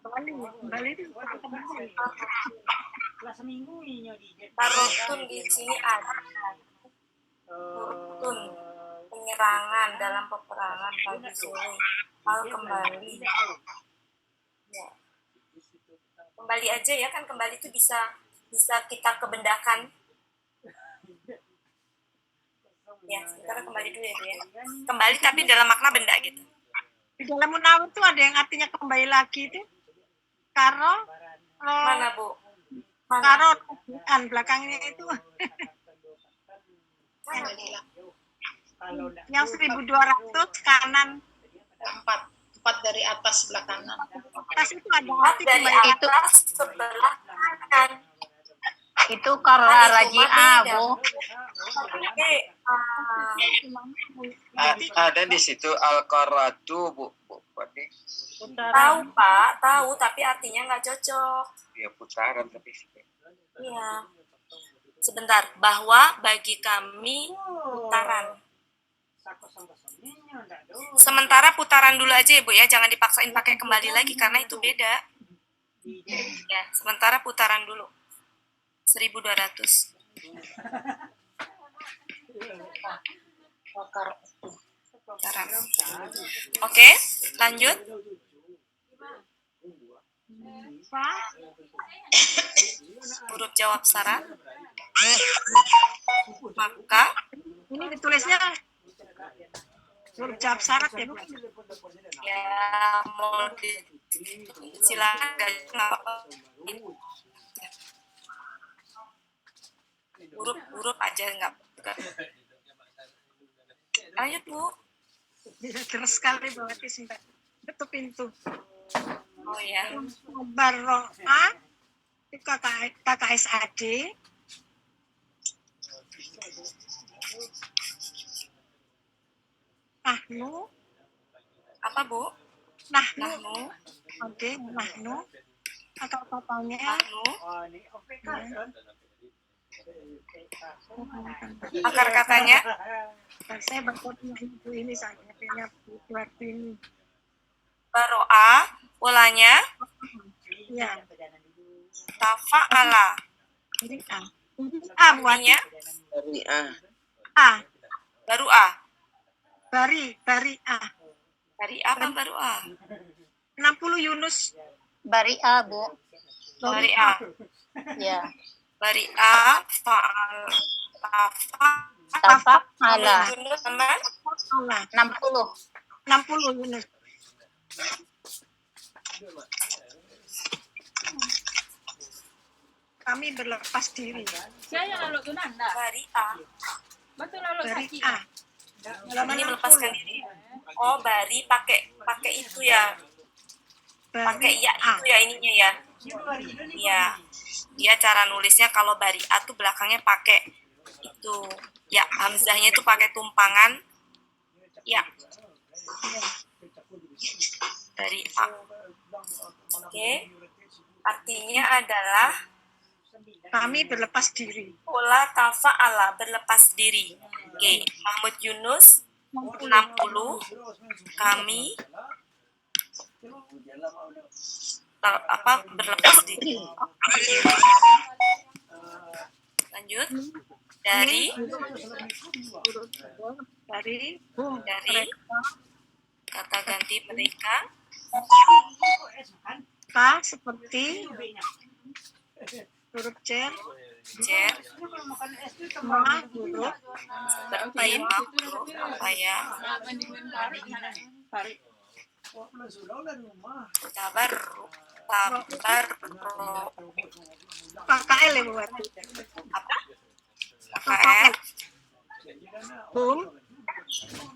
kembali itu Karotun di sini ada. Karotun penyerangan dalam peperangan pagi sore. Hal kembali. Ya. Kembali aja ya kan, kembali itu bisa kita kebendakan. Ya, sekarang kembali dulu ya, Bu, ya. Kembali tapi dalam makna benda gitu. di dalam Munawir tuh ada yang artinya kembali lagi itu karo Mana, Bu? Mana? karo kan belakangnya itu Mana, Bu? yang 1200 kanan empat dari atas sebelah kanan. atas itu ada arti Dari kembali atas sebelah kanan. Itu karena raji'ah, Bu. Oke. Ada di situ al-qaratu, Bu. Berarti Tahu, Pak, tahu, tapi artinya nggak cocok. ya putaran tapi Iya. Sebentar, bahwa bagi kami putaran. Sementara putaran dulu aja ya Bu ya, jangan dipaksain pakai kembali lagi karena itu beda. Ya, sementara putaran dulu. 1.200. Putaran. Oke, lanjut. Huruf jawab syarat. Maka Ini ditulisnya huruf jawab syarat ya, Bu? ya mau silakan nggak apa-apa. Huruf aja nggak apa-apa. Lanjut Bu. Terus sekali berarti sampai ketuk pintu. Oh ya. Baroa KKSAD. Nahnu, Apa Bu? Nahnu, Nahnu. oke, Nahnu. Akar katanya, Nahnu. Akar katanya saya berkoordinasi ibu ini saya punya buat ini. baro'a, polanya Ya, tafa'ala. jadi A buat Artinya Dari A. A, baru A. bari A. Dari apa baru A? 60 Yunus, Bari A, Bu. Dari A. Ya. Dari A, fa'al, Tapak ala. Yunus sama Allah, 60. 60 Yunus. Kami berlepas diri dari A. dari A. Ini melepaskan diri. Oh, bari pakai itu ya. Pakai ya A. itu ya ininya ya. Ya. Dia cara nulisnya kalau bari A tuh belakangnya pakai itu. Ya, hamzahnya itu pakai tumpangan ya. Dari A. Oke. Artinya adalah Kami berlepas diri. pola tafa'ala, berlepas diri. Oke, Mahmud Yunus 60, kami berlepas diri. Lanjut. Dari Dari kata ganti mereka K seperti huruf cer, cer ma huruf seperti makhluk apa ya tabar KKL ya buat apa KL hum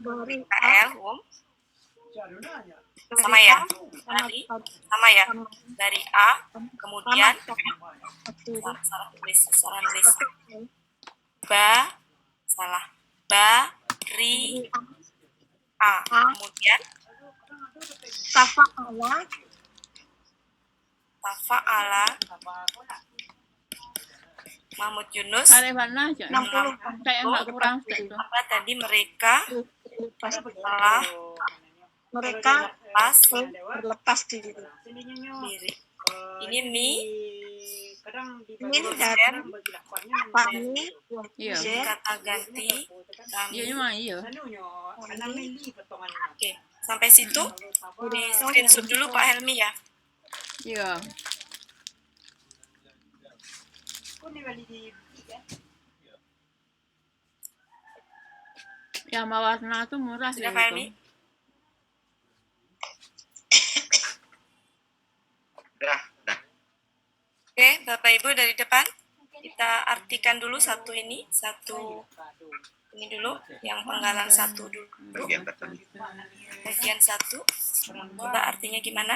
dari A KL sama ya sama ya dari A kemudian salah tulis ri A kemudian tafa'ala Mahmud Yunus 60 apa tadi mereka telah mereka berlepas diri. ini Ini dari kami zer kata ganti kami iya. oke sampai situ di screenshot dulu Pak Helmi ya. Iya. Yang warna tuh murah Sudah sih Pak itu. Helmi? Dah. Oke, Bapak Ibu dari depan kita artikan dulu satu ini dulu yang penggalan satu dulu Bagian pertama. bagian satu coba artinya gimana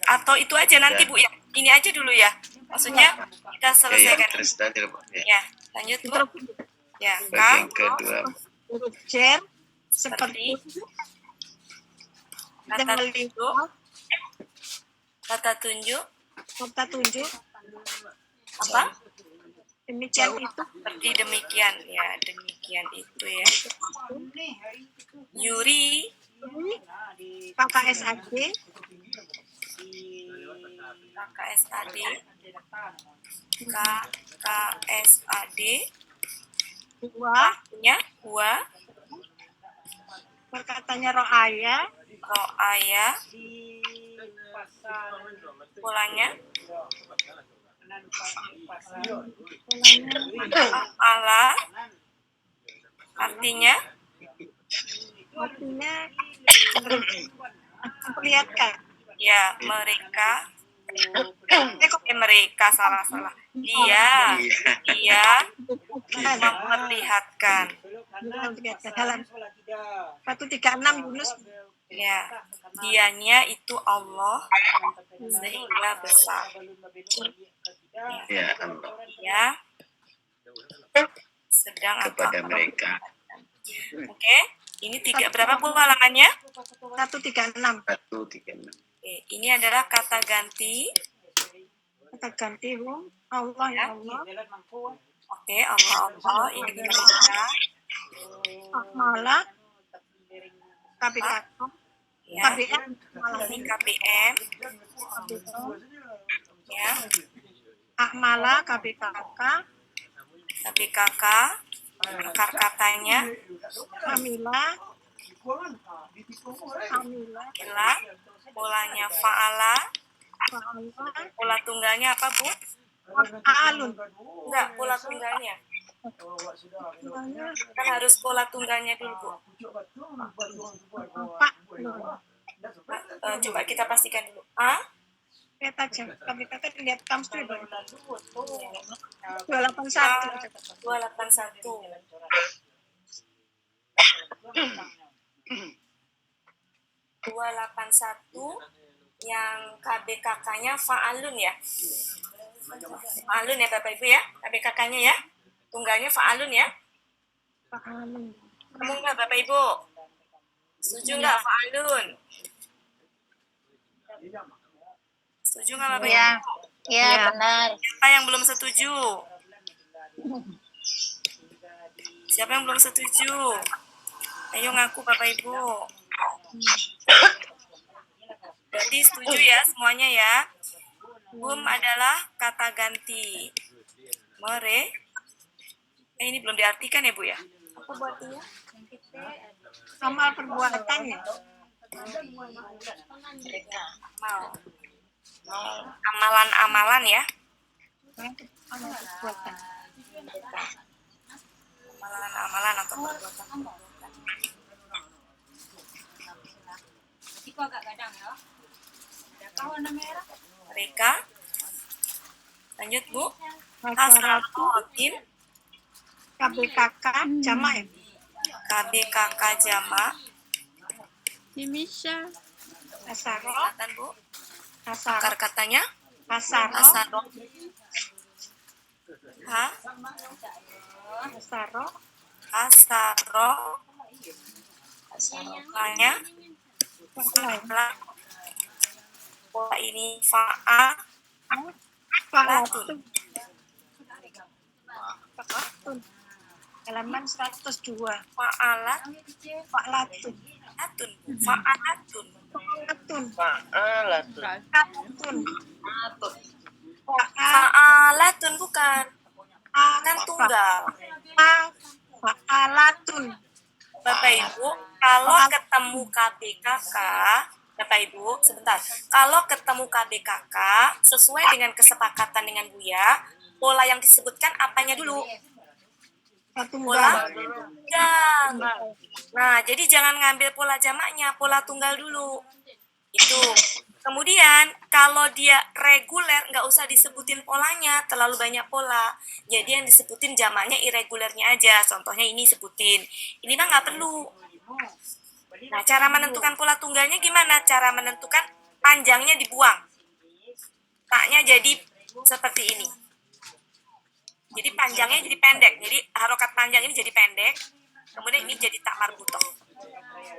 atau itu aja nanti Bu ya ini aja dulu ya maksudnya kita Ya, selesaikan terus tadi ya. ya lanjut Bu ya Bagian Kak kedua. huruf cer seperti kata tunjuk kata tunjuk apa Demikian itu. Seperti demikian ya, demikian itu ya. Yuri, KKSAD, KKSAD, KKSAD, dua, punya gua, perkataannya Roaya, Roaya, polanya, ala, artinya, artinya memperlihatkan. ya mereka, Kok mereka salah, dia Iya. memperlihatkan, memperlihatkan dalam 136 Yunus ya, dianya itu Allah sehingga besar, Ya Allah. ya, sedang atau Kepada mereka. Oke, ini berapa bu halamannya? 136. 136. Oke, ini adalah kata ganti. Kita ganti hum Allah ya Allah. Oke, Allah, ini mereka, Akmala, KBK, ya, KBM, ini KBM, ya, Akmala, KBKK, KBKK, akar katanya, Amila, ila, polanya fa'ala, Fa'ala, pola tunggalnya apa bu? Alun. Enggak, pola tunggalnya. Kan harus pola tunggalnya dulu bu. Pak, Coba kita pastikan dulu. A, kita KBKK lihat kamus dulu. 281. 281. Yang KBKK-nya fa'alun ya. Fa'alun ya Bapak Ibu ya. KBKK-nya ya. Tunggalnya fa'alun ya. Pak Alun. Kamu nggak Bapak Ibu? Setuju nggak fa'alun? Setuju nggak Bapak Ya, Ibu? ya benar. Siapa yang belum setuju? Siapa yang belum setuju? Ayo ngaku Bapak Ibu. Berarti setuju ya semuanya ya. Hum adalah kata ganti. Ini belum diartikan ya Bu ya? Apa Bu artinya? Amal perbuatannya. Amalan-amalan ya. Amal perbuatan. Amalan-amalan atau perbuatan. Mereka. Lanjut Bu. Hasaratu, Hasarotin. KBKK, jamaah ya. KBKK jama. Timisha. Hasaro, Kelihatan Bu. hasaro, Akar katanya. hasaro, Hasaro. Ha. hasaro, Hasaro. Makanya. Fa'ala, Pola ini fa'a. Fa'alatun. Fa'alatun. Halaman 102. Fa'alat. Fa'alatun. Atun. Fa'alatun. Fa'alatun. Fa'alatun. Fa'alatun. Fa'alatun bukan. Kan tunggal. Fa'alatun. Bapak Ibu, kalau ketemu KBKK, Bapak Ibu, sebentar. Kalau ketemu KBKK, sesuai dengan kesepakatan dengan Buya, pola yang disebutkan apanya dulu? Pola tunggal. Nah, jadi jangan ngambil pola jamaknya, pola tunggal dulu. Itu. Kemudian, kalau dia reguler, nggak usah disebutin polanya, terlalu banyak pola. Jadi yang disebutin jamaknya irregulernya aja. Contohnya ini sebutin. Ini mah nggak perlu. Nah, cara menentukan pola tunggalnya gimana? Cara menentukan panjangnya dibuang. Taknya jadi seperti ini. Jadi panjangnya jadi pendek. Jadi harokat panjang ini jadi pendek. Kemudian ini jadi tak marbutoh.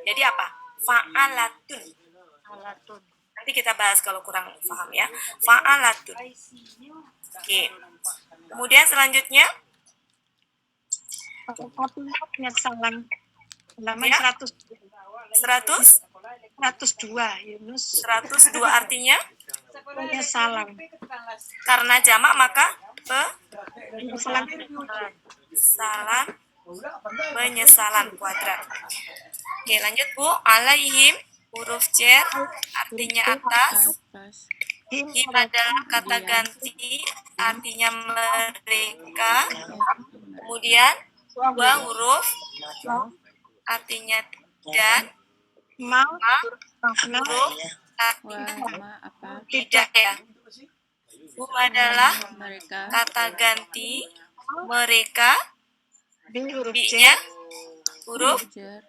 Jadi apa? Fa'alatun. Nanti kita bahas kalau kurang paham ya. Fa'alatun. Oke. Kemudian selanjutnya, penyesalan. Halaman Ya. 102 Yunus 102 artinya penyesalan. karena jamak maka Penyesalan penyesalan kuadrat. Oke, lanjut Bu. Alaihim huruf cer artinya atas. Atas. him Him adalah kata ganti artinya mereka. Kemudian dua huruf artinya dan. ma Huruf Wah, artinya ma apa? tidak ya. Hum adalah Mereka. kata ganti mereka. bi huruf Bi-nya huruf Jer.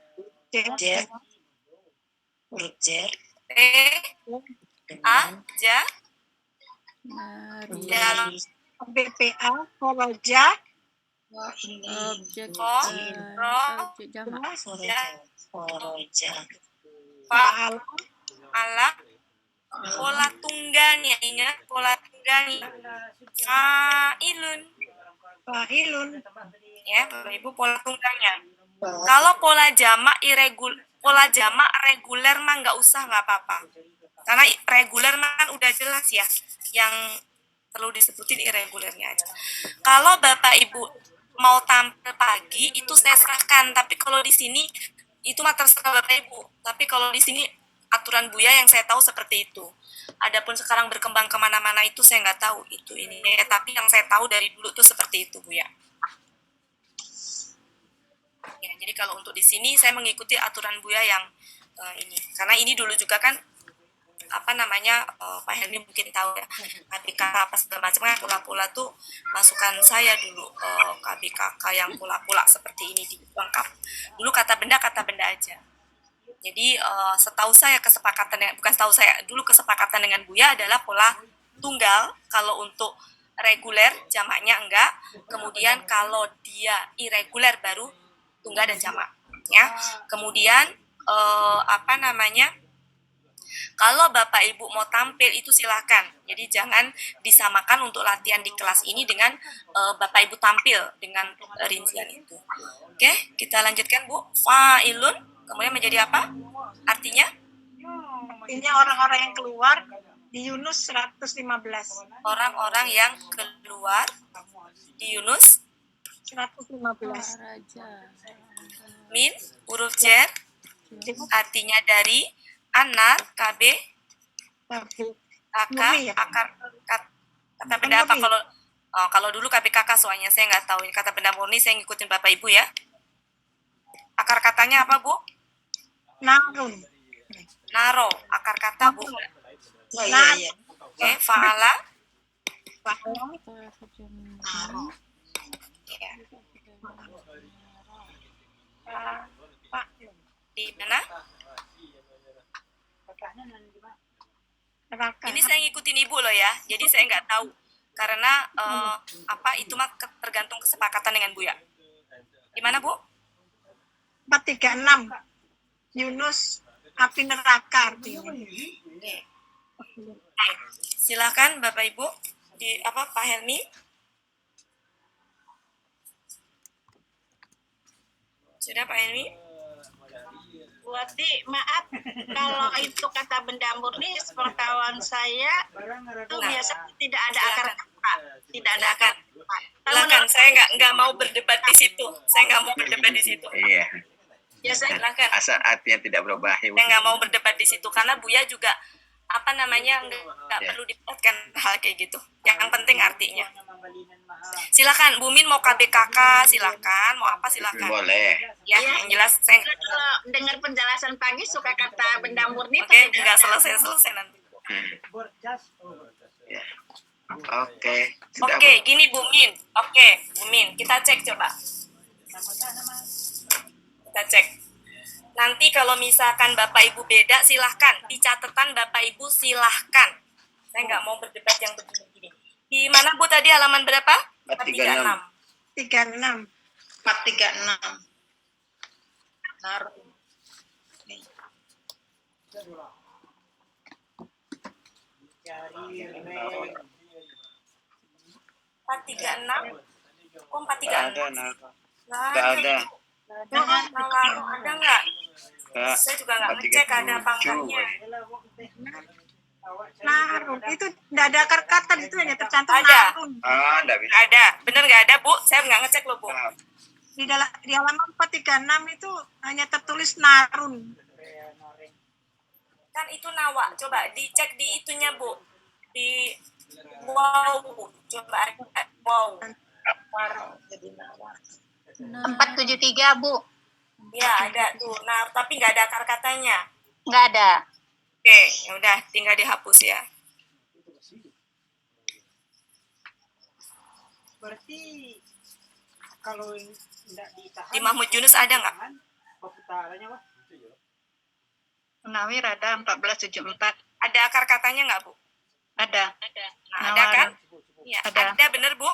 Huruf cer. T A ja Mari. dalam BPA Koroja Objek. Ko, ro, Objek jamak. Foroja. fa ala pola tunggalnya, ingat pola tunggalnya fa'ilun Fahilun ya Bapak Ibu, pola tunggalnya. Kalau pola jamak reguler mah nggak usah, nggak apa-apa, karena reguler mah kan udah jelas ya, yang perlu disebutin irregulernya aja. Kalau Bapak Ibu mau tampil pagi itu saya serahkan, tapi kalau di sini itu mah terserah Bapak Ibu. Tapi kalau di sini aturan Buya yang saya tahu seperti itu. Adapun sekarang berkembang kemana-mana itu saya nggak tahu itu ini. Tapi yang saya tahu dari dulu tuh seperti itu Buya. Ya, jadi kalau untuk di sini saya mengikuti aturan Buya yang ini. Karena ini dulu juga kan apa namanya Pak Helmi mungkin tahu ya, KBK apa segala macam kan, pola-pola tuh masukan saya dulu KBKK yang pola-pola seperti ini dilengkap. Dulu kata benda aja. Jadi setahu saya kesepakatan dengan Buya adalah pola tunggal kalau untuk reguler jamaknya enggak, kemudian kalau dia irreguler baru tunggal dan jamak ya. Kemudian apa namanya, kalau Bapak Ibu mau tampil itu silakan. Jadi jangan disamakan untuk latihan di kelas ini dengan Bapak Ibu tampil dengan rincian itu. Oke, kita lanjutkan Bu. Fa'ilun kemudian menjadi apa? Artinya artinya orang-orang yang keluar di Yunus 115 orang-orang yang keluar di Yunus 115 Raja. min huruf jar artinya dari anar KB AK Murni ya? kata benda apa Murni. kalau dulu KBKK soalnya saya nggak tahu. Ini kata benda murni saya ngikutin Bapak Ibu ya. Akar katanya apa Bu? Narun Naro. Akar kata Bu. Oh iya. Oke, fa'ala. Ya. Di mana? neraka Ini saya ngikutin Ibu loh ya. Jadi saya nggak tahu karena apa itu mah tergantung kesepakatan dengan Bu ya. Di mana Bu? 436 Yunus api neraka artinya. Silakan Bapak Ibu di apa Pak Helmi. Sudah Pak Helmi? Buati, maaf kalau itu kata benda murni, sepengetahuan saya itu biasanya tidak ada akar kata, tidak ada akar kata. Silakan, saya nggak mau berdebat di situ. Saya nggak mau berdebat di situ. Iya. Biasanya Silakan. Asal artinya tidak berubah. Saya nggak mau berdebat di situ karena Buya juga apa namanya nggak perlu dibuatkan hal kayak gitu. Yang penting artinya. Silakan, Bu Min mau KBKK silakan, mau apa silakan. Boleh. Ya, yang jelas saya kalau dengar penjelasan pagi suka kata benda murni. oke nggak selesai nanti. Ya. Oke. Sudah, Oke, Bu. gini Bu Min. Oke, Bu Min, kita cek coba. Kita cek. Nanti kalau misalkan Bapak Ibu beda, silahkan. Di catatan Bapak Ibu silahkan. Saya nggak mau berdebat yang begini-gini. Di mana Bu tadi halaman berapa? 436. 36 436. Naruh. 436. Kok Nggak ada, 436? nah. Nggak Nggak ada. Nawaru ada nggak? Nggak. Saya juga nggak ngecek ada apa enggaknya. Narun itu tidak ada akar kata, itu hanya tercantum Ada. narun. Ah, nggak bisa. Ada, bener nggak ada Bu? Saya nggak ngecek loh Bu. Nah, Di halaman 436 itu hanya tertulis narun. Kan itu nawa, coba dicek di itunya Bu. Di wow, coba wow. 473, Bu. Ya ada tuh. Nah, tapi nggak ada akar katanya. Nggak ada. Oke, ya udah tinggal dihapus ya. Berarti kalau tidak ditahan Di Mahmud Yunus ada nggak? putarannya, Wah? Munawir ada 1474. Ada akar katanya nggak Bu? Ada. Nah, ada kan? Iya, Ada. ada bener Bu.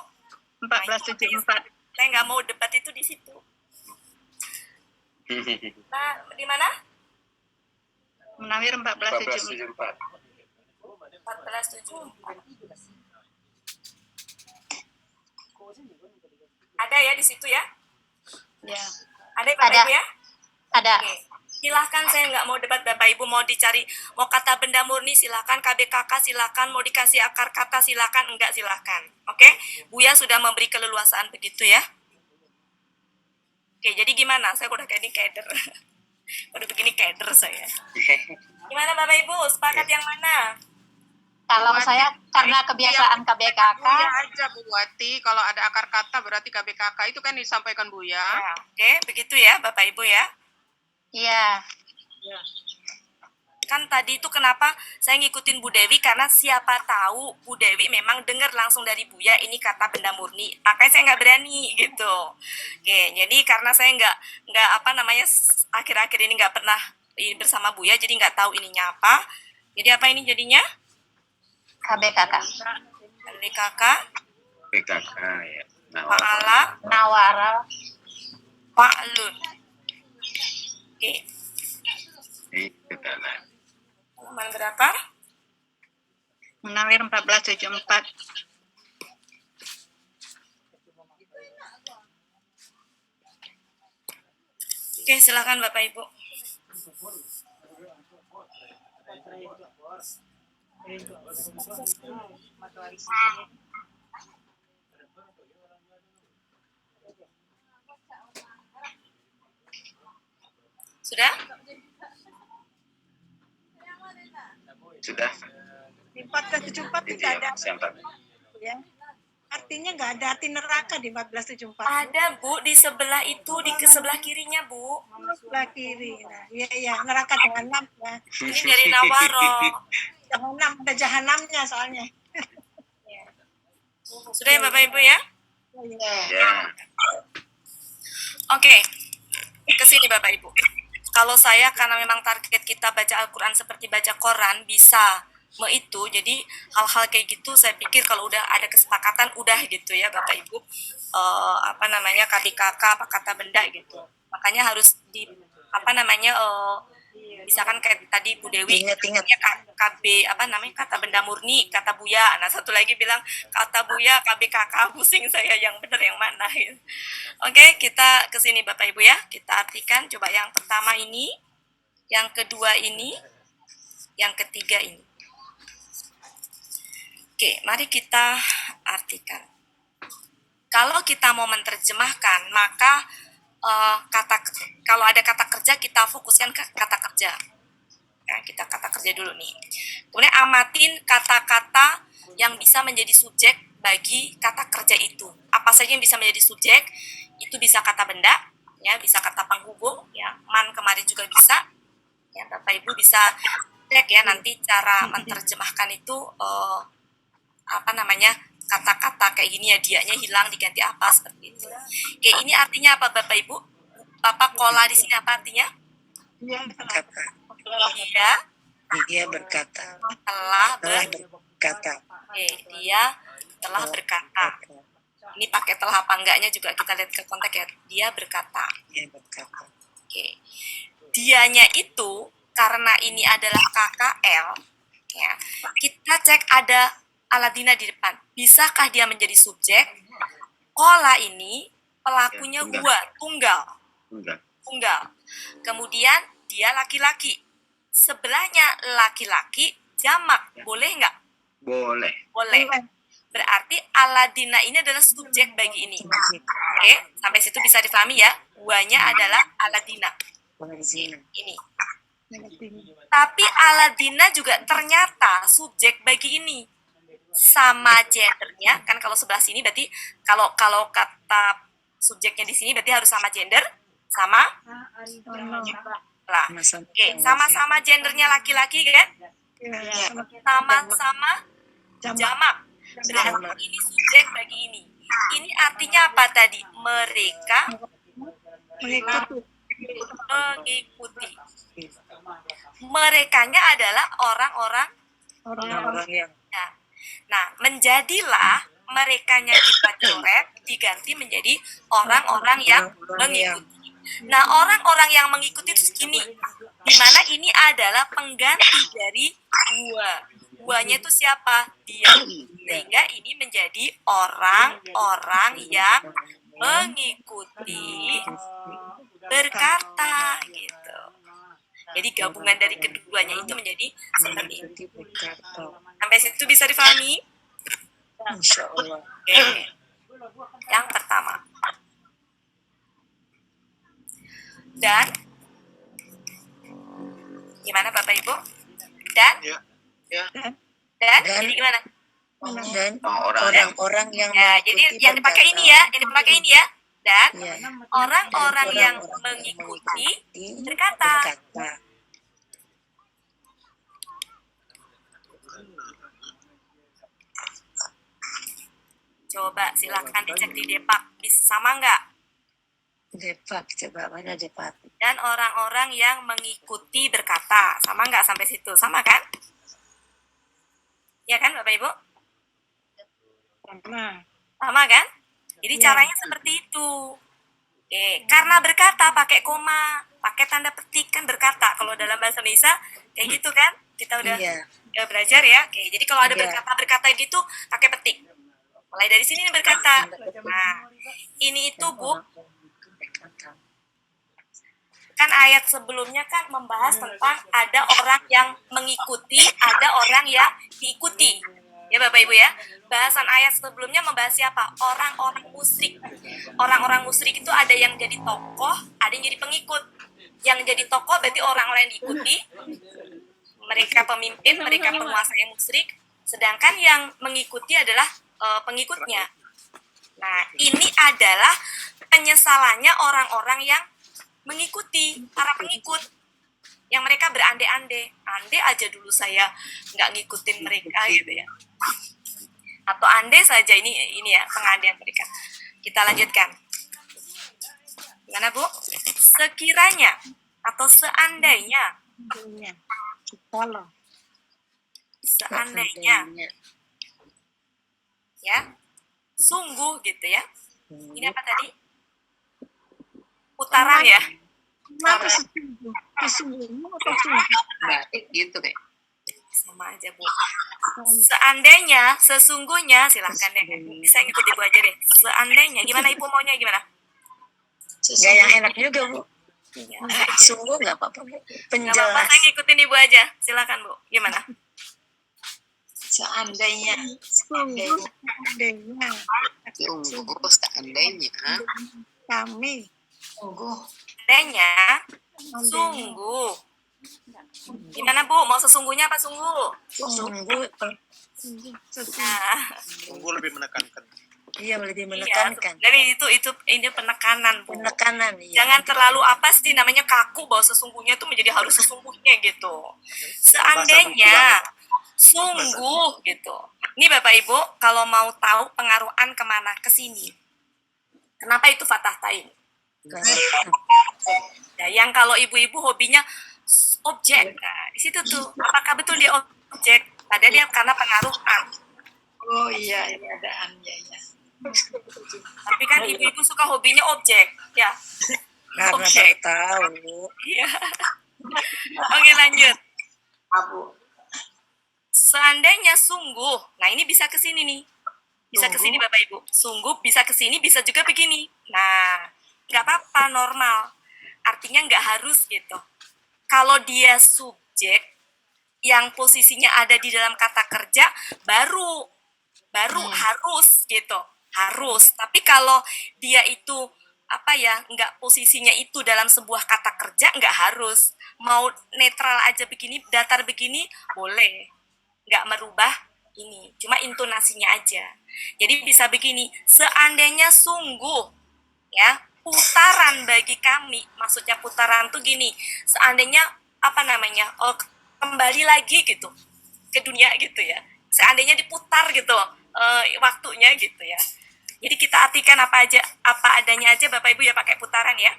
1474. Saya nggak mau debat itu di situ. Nah, di mana? Munawir 1474. 1474. Ada ya di situ ya? Ya. Ada ya Bapak Ada. Ibu ya? Ada. Oke. Silahkan, saya nggak mau debat Bapak Ibu, mau dicari, mau kata benda murni silahkan, KBKK silahkan, mau dikasih akar kata silahkan, enggak silahkan. Oke? Buya sudah memberi keleluasaan begitu ya? Oke, jadi gimana? Saya udah kayak ini keder. Udah begini keder saya. Gimana Bapak Ibu? Sepakat yang mana? Kalau saya karena kebiasaan KBKK, Buya aja Bu Wati, kalau ada akar kata berarti KBKK itu kan disampaikan Buya. Ya, oke, begitu ya Bapak Ibu ya. iya. Kan tadi itu kenapa saya ngikutin Bu Dewi, karena siapa tahu Bu Dewi memang dengar langsung dari Buya ini kata benda murni, makanya saya nggak berani gitu. Oke, jadi karena saya nggak apa namanya akhir-akhir ini nggak pernah bersama Buya, jadi nggak tahu ininya apa. Jadi apa ini jadinya? KBKK. Dari kakak, PKK ya. Nah, Fa'ala, Nawara Fa'lun. Oke, itu kan. halaman berapa? Munawir 1474. Oke, silakan Bapak Ibu. Sudah? Sudah. Di 1474 Itu tidak ya, ada. siapa? Ya. Artinya nggak ada arti neraka di 1474. Ada Bu, di sebelah itu, di sebelah kirinya Bu. Sebelah kiri. Nah, iya iya, neraka jahanam ya. Ini dari Nawaro. Jahanam, ada jahanamnya soalnya. Sudah ya Bapak Ibu ya? Ya. Oke, ke sini Bapak Ibu. Kalau saya karena memang target kita baca Al-Quran seperti baca Quran bisa itu, jadi hal-hal kayak gitu saya pikir kalau udah ada kesepakatan udah gitu ya Bapak Ibu, apa namanya KBKK apa kata benda gitu. Makanya harus di apa namanya misalkan kayak tadi Bu Dewi Ingat-ingat. KB apa namanya kata benda murni, kata Buya. Nah satu lagi bilang kata Buya KBKK, pusing saya yang benar yang mana gitu. Oke, kita ke sini Bapak Ibu ya. Kita artikan coba yang pertama ini, yang kedua ini, yang ketiga ini. Oke, mari kita artikan. Kalau kita mau menerjemahkan, maka kalau ada kata kerja kita fokuskan ke kata kerja. Ya, kita kata kerja dulu nih. Kemudian amatin kata-kata yang bisa menjadi subjek bagi kata kerja itu. Apa saja yang bisa menjadi subjek? Itu bisa kata benda, ya, bisa kata penghubung, ya. Man kemarin juga bisa. Ya, Bapak Ibu bisa cek ya nanti cara menerjemahkan itu apa namanya kata-kata kayak gini ya, dianya hilang diganti apa seperti itu. Oke, ini artinya apa Bapak Ibu? Bapak Kola di sini apa artinya? Iya. Dia berkata. Telah berkata. Oke, dia telah berkata. Ini pakai telah apa enggaknya juga kita lihat ke konteks ya. Dia berkata. Dia berkata. Oke. Dianya itu karena ini adalah KKL ya. Kita cek aladina di depan. Bisakah dia menjadi subjek? Kola ini pelakunya Ya, huwa, tunggal. Enggak. Tunggal. Kemudian dia laki-laki. Sebelahnya laki-laki, jamak. Boleh nggak? Boleh. Boleh. Berarti aladina ini adalah subjek bagi ini. Oke, sampai situ bisa dipahami ya. Huwanya adalah aladina. Ini. Tapi aladina juga ternyata subjek bagi ini. Sama gendernya, kan kalau sebelah sini berarti kalau kata subjeknya di sini berarti harus sama gender, sama lah. Oke, sama-sama gendernya laki-laki kan? Sama-sama jamak. Berarti ini subjek bagi ini. Ini artinya apa tadi? Mereka mengikuti. Merekanya adalah orang-orang yang ya. Nah, menjadilah merekanya kita coret diganti menjadi orang-orang yang mengikuti. Nah, orang-orang yang mengikuti itu gini, di mana ini adalah pengganti dari huwa. Huwanya itu siapa? Dia. Sehingga ini menjadi orang-orang yang mengikuti berkata gitu. Jadi gabungan dari keduanya itu menjadi seperti itu. Sampai situ bisa difahami? Insya Allah. Oke. Yang pertama. Dan gimana Bapak Ibu? Dan? Ya. Dan? Jadi gimana? Dan Orang-orang orang-orang yang Ya, jadi yang dipakai ini ya, yang dipakai ini ya. Dan orang-orang yang mengikuti berkata. Coba silakan dicek di Depak, bisa sama nggak? Depak, coba mana Depak? Dan orang-orang yang mengikuti berkata, sama nggak sampai situ? Sama kan? Ya kan Bapak Ibu? Sama kan? Jadi caranya seperti itu. Oke, karena berkata pakai koma, pakai tanda petik kan berkata. Kalau dalam bahasa Indonesia kayak gitu kan? Kita udah belajar ya. Oke, jadi kalau ada berkata gitu pakai petik. Mulai dari sini berkata. Nah, ini itu Bu, kan ayat sebelumnya kan membahas tentang ada orang yang mengikuti, ada orang yang diikuti. Ya Bapak Ibu ya. Bahasan ayat sebelumnya membahas siapa? Orang-orang musyrik. Orang-orang musyrik itu ada yang jadi tokoh, ada yang jadi pengikut. Yang jadi tokoh berarti orang-orang yang diikuti. Mereka pemimpin, mereka penguasa yang musyrik. Sedangkan yang mengikuti adalah pengikutnya. Nah, ini adalah penyesalannya orang-orang yang mengikuti, para pengikut. Yang mereka berande-ande. Ande aja dulu saya nggak ngikutin mereka gitu ya. Atau ande saja ini ya pengandian mereka. Kita lanjutkan. Gimana Bu? Sekiranya atau seandainya. Seandainya. Ya, sungguh gitu ya. Ini apa tadi? Putaran ya. baik gitu deh. Sama aja Bu. Seandainya, sesungguhnya, silahkan deh. Bisa ngikut Ibu aja deh. Seandainya, gimana Ibu maunya gimana? Gak yang enak juga Bu. Ya. Sungguh nggak apa-apa Bu. Nggak apa-apa, Penjelas. saya ngikutin Ibu aja. Silakan Bu. Gimana? Seandainya Sungguh Seandainya kami Seandainya, sungguh. Gimana Bu? Mau sesungguhnya apa sungguh? sungguh Nah, Sungguh lebih menekankan. iya lebih iya. menekankan. Jadi ini penekanan Bu. Penekanan iya. Jangan terlalu apa sih namanya kaku bahwa sesungguhnya itu menjadi harus sesungguhnya gitu. Seandainya, sungguh gitu. Ini Bapak Ibu, kalau mau tahu pengaruhan kemana ke sini. Kenapa itu fathah tain? Ya, yang kalau ibu-ibu hobinya objek. Nah, di situ tuh. Apakah betul dia objek? Padahal dia karena pengaruhan. oh iya ada annya ya. Tapi kan ibu-ibu suka hobinya objek. Ya. Karena Objek. baru tahu. Iya. Oke, lanjut. Abu Seandainya sungguh, nah ini bisa ke sini nih. Bisa ke sini Bapak Ibu. Sungguh bisa ke sini, bisa juga begini. Nah, nggak apa-apa, normal. Artinya nggak harus gitu. Kalau dia subjek yang posisinya ada di dalam kata kerja, baru harus gitu. Harus. Tapi kalau dia itu nggak posisinya itu dalam sebuah kata kerja, nggak harus. Mau netral aja begini, datar begini, boleh. Nggak merubah ini, cuma intonasinya aja. Jadi bisa begini, seandainya sungguh, ya, putaran bagi kami, maksudnya putaran tuh gini, seandainya kembali lagi gitu ke dunia gitu ya, seandainya diputar gitu waktunya gitu ya. Jadi kita artikan apa adanya aja Bapak Ibu ya, pakai putaran ya.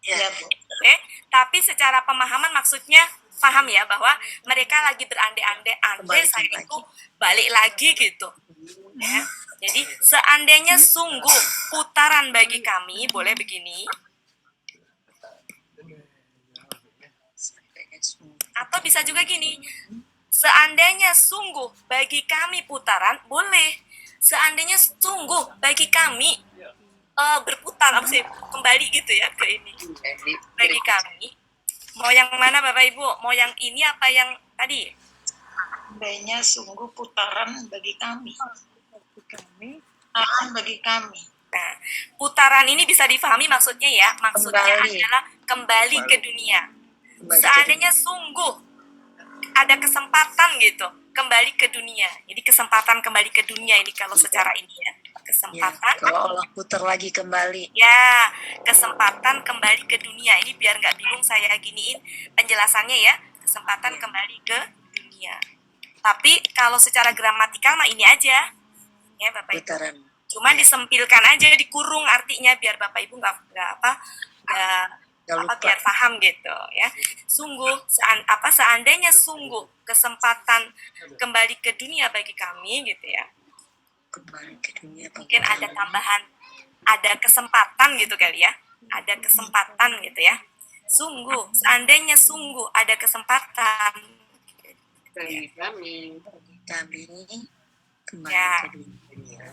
Iya, Bu. Oke, tapi secara pemahaman maksudnya paham ya bahwa mereka lagi berandai-andai, saya itu balik lagi gitu. Ya. Jadi seandainya sungguh putaran bagi kami, boleh begini. Atau bisa juga gini. Seandainya sungguh bagi kami putaran, boleh. Seandainya sungguh bagi kami berputar kembali gitu ya ke ini. Bagi kami. Mau yang mana Bapak Ibu? Mau yang ini apa yang tadi? Seandainya sungguh putaran bagi kami. Putaran bagi kami. Nah, putaran ini bisa difahami maksudnya ya. Maksudnya adalah kembali ke dunia. Seandainya sungguh ada kesempatan gitu, kembali ke dunia. Jadi kesempatan kembali ke dunia ini kalau secara ini ya. Kesempatan. Kalau Allah putar lagi kembali. Ya, kesempatan kembali ke dunia. Ini biar nggak bingung saya giniin penjelasannya ya. Kesempatan kembali ke dunia. Tapi kalau secara gramatikal mah ini aja. Ya, Bapak Ibu. Putaran. Cuma disempilkan aja, dikurung artinya biar Bapak Ibu nggak biar paham gitu ya. Sungguh seandainya sungguh kesempatan kembali ke dunia bagi kami gitu ya. Kembali ke dunia. Mungkin ada tambahan, ada kesempatan gitu kali ya. Ada kesempatan gitu ya. Sungguh, seandainya sungguh ada kesempatan Bagi kami kembali Ya. ke dunia.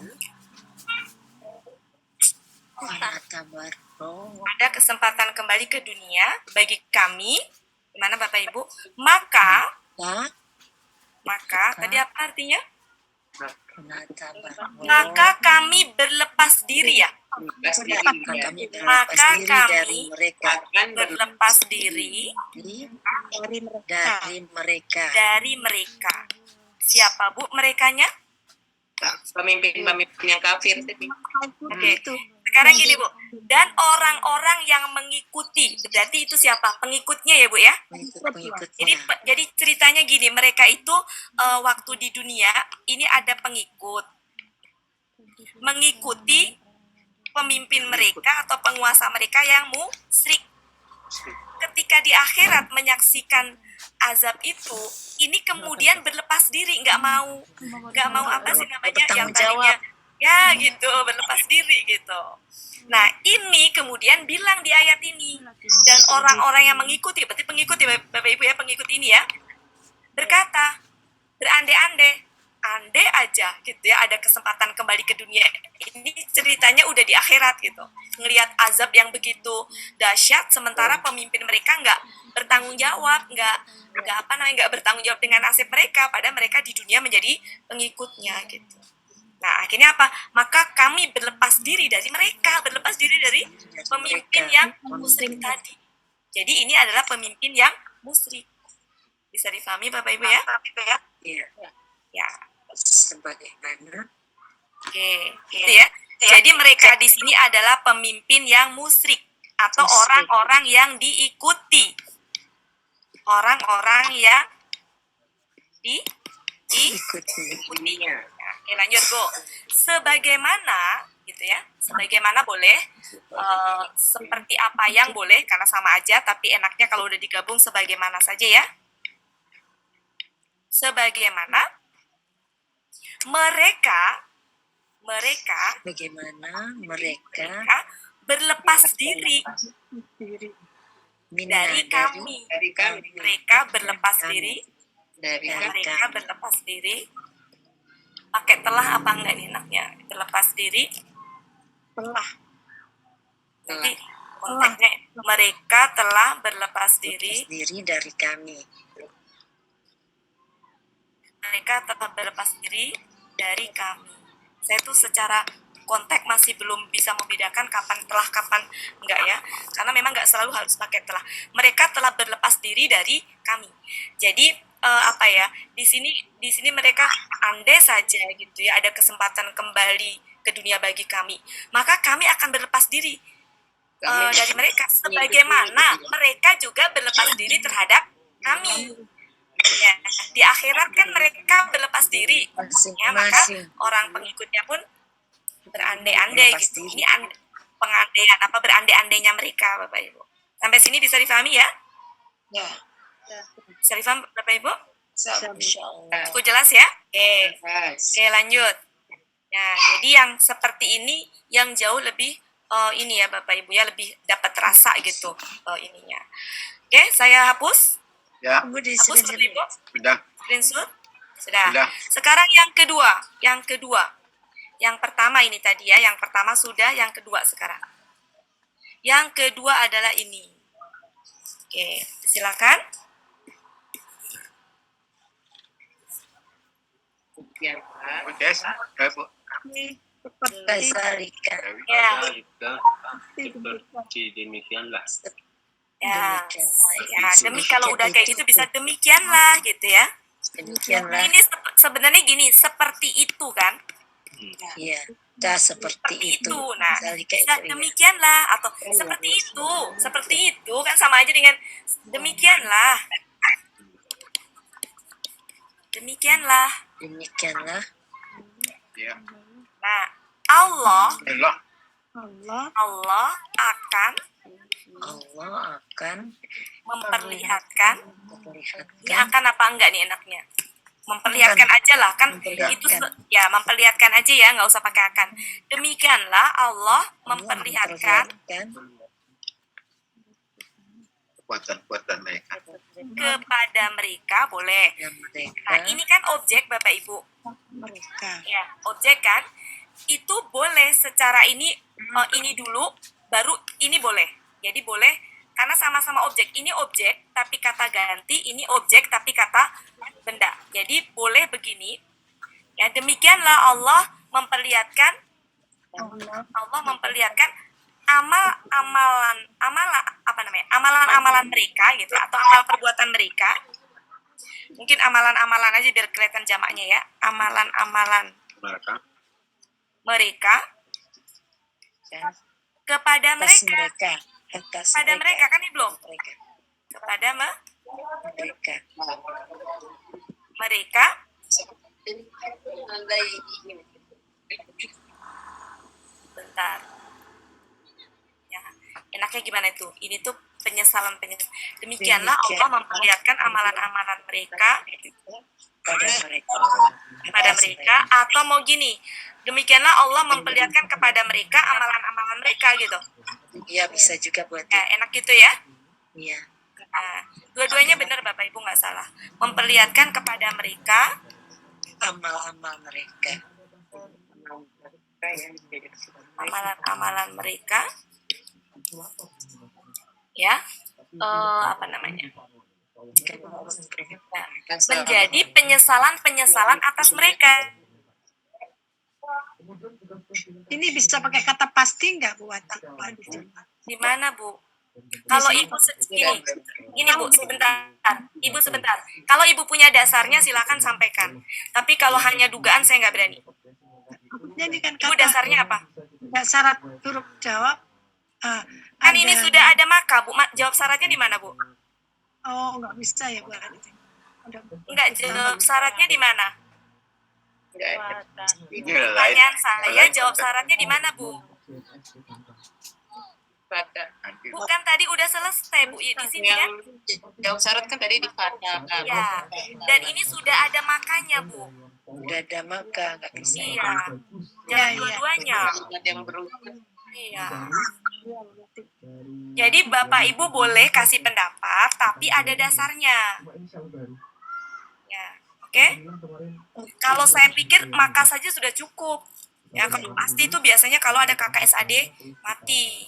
ada kesempatan kembali ke dunia bagi kami, gimana Bapak Ibu? Maka tadi apa artinya? Maka kami berlepas diri ya. Maka kami berlepas diri dari mereka. Siapa Bu merekanya? Pemimpin-pemimpin yang kafir. Oke. Sekarang gini Bu, dan orang-orang yang mengikuti, berarti itu siapa? Pengikutnya ya Bu ya? Jadi ceritanya gini, mereka itu waktu di dunia ini ada pengikut, mengikuti pemimpin mereka atau penguasa mereka yang musyrik. Ketika di akhirat menyaksikan azab itu, ini kemudian berlepas diri, nggak mau yang tadinya ya gitu, berlepas diri gitu. Nah ini kemudian bilang di ayat ini, dan orang-orang yang mengikuti, berarti pengikut ya Bapak Ibu ya, pengikut ini ya, berkata, berandai-andai, andai aja gitu ya ada kesempatan kembali ke dunia. Ini ceritanya udah di akhirat gitu, ngelihat azab yang begitu dahsyat, sementara pemimpin mereka nggak bertanggung jawab, nggak bertanggung jawab dengan nasib mereka, padahal mereka di dunia menjadi pengikutnya gitu. Nah akhirnya apa? Maka kami berlepas diri dari mereka, berlepas diri dari pemimpin yang musyrik tadi. Jadi ini adalah pemimpin yang musyrik. Bisa difahami Bapak Ibu ya? Iya. Ya. Sebagaimana. Oke, gitu ya. Jadi mereka di sini adalah pemimpin yang musyrik atau orang-orang yang diikuti. Orang-orang yang diikutinya. Oke, lanjut Bu. Sebagaimana gitu ya. Sebagaimana boleh, seperti apa yang boleh karena sama aja, tapi enaknya kalau udah digabung sebagaimana saja ya. Sebagaimana mereka berlepas diri dari kami. Mereka berlepas diri dari mereka kami. berlepas diri. Pakai telah apa enggak nih enaknya? Berlepas diri. Telah. Jadi konteksnya mereka telah berlepas diri. Diri dari kami. Mereka telah berlepas diri dari kami. Saya tuh secara konteks masih belum bisa membedakan kapan telah, kapan enggak ya. Karena memang enggak selalu harus pakai telah. Mereka telah berlepas diri dari kami. Jadi apa ya? Di sini mereka andai saja gitu ya ada kesempatan kembali ke dunia bagi kami, maka kami akan berlepas diri dari mereka sebagaimana mereka juga berlepas diri terhadap kami. Ya, di akhirat kan mereka berlepas diri, ya, maka Masing-masing. orang pengikutnya pun berandai-andai gitu. Ini pengandaian apa berandai-andainya mereka, Bapak Ibu. Sampai sini bisa difahami ya? Ya. Bisa difaham Bapak Ibu? Insyaallah. Cukup jelas ya? Oke. Yes. Oke, lanjut. Nah, jadi yang seperti ini yang jauh lebih ini ya Bapak Ibu ya, lebih dapat rasa gitu ininya. Oke, saya hapus. Ya, Tunggu di Hapus sini. Bapak Ibu. sudah. Screenshot. Sudah. Sudah. Sekarang yang kedua. Yang pertama ini tadi ya, yang pertama sudah, yang kedua sekarang. Yang kedua adalah ini. Oke, silakan. Ya, Pak. Oke, Bu. Kazalika. Ya. Seperti demikianlah. Ya, Demikian. demi kalau udah kayak gitu bisa demikianlah gitu ya. Demikianlah. Ini sebenarnya gini, seperti itu kan? Iya. Dah seperti itu. Nah, Kazalika bisa itu, ya. demikianlah atau seperti itu kan sama aja dengan demikianlah. Demikianlah. Ya. Nah, Allah Allah. akan Allah akan memperlihatkan. Ini memperlihatkan akan apa enggak nih enaknya? Memperlihatkan aja lah kan itu ya memperlihatkan aja ya nggak usah pakai akan. Demikianlah Allah memperlihatkan Kekuatan-kekuatan mereka. kepada mereka boleh. Nah, ini kan objek Bapak Ibu. Mereka. Ya, objek kan itu boleh secara ini dulu baru ini boleh. Jadi boleh karena sama-sama objek. Ini objek tapi kata ganti, ini objek tapi kata benda. Jadi boleh begini. Ya, demikianlah Allah memperlihatkan amalan mereka gitu atau amal perbuatan mereka. Mungkin amalan-amalan aja biar kelihatan jamaknya ya. Amalan-amalan mereka kepada mereka. Kepada mereka kan ini belum. Kepada mereka. Bentar. Ya, enaknya gimana itu? Ini tuh penyesalan. Demikianlah Allah memperlihatkan amalan-amalan mereka kepada mereka atau mau gini. Demikianlah Allah memperlihatkan kepada mereka amalan-amalan mereka gitu. Iya, bisa juga buat Ya, enak gitu ya. Iya. Nah, dua-duanya benar Bapak Ibu nggak salah. Memperlihatkan kepada mereka Amal-amal mereka. amalan-amalan mereka ya apa namanya menjadi penyesalan atas mereka. Ini bisa pakai kata pasti nggak buat Di mana Bu? Kalau Ibu ini Bu sebentar. Ibu sebentar. Kalau Ibu punya dasarnya silakan sampaikan. Tapi kalau hanya dugaan saya nggak berani. Jadi kan Ibu dasarnya apa? syarat huruf jawab. Kan ini sudah ada maka Bu. Jawab syaratnya di mana Bu? Oh, nggak bisa ya Bu. Enggak, jawab syaratnya di mana? Ini Pertanyaan saya jawab syaratnya di mana Bu? Bukan tadi udah selesai Bu di sini kan? Jawab syarat kan tadi di Fatah. Ya. Dan ini sudah ada makanya Bu. Udah ada maka nggak bisa. Iya. Jangan dua-duanya. Yang berulang. Iya. Jadi Bapak Ibu boleh kasih pendapat tapi ada dasarnya. Ya, Oke, kalau saya pikir maka saja sudah cukup. Ya, kalau pasti itu biasanya kalau ada KKSAD mati.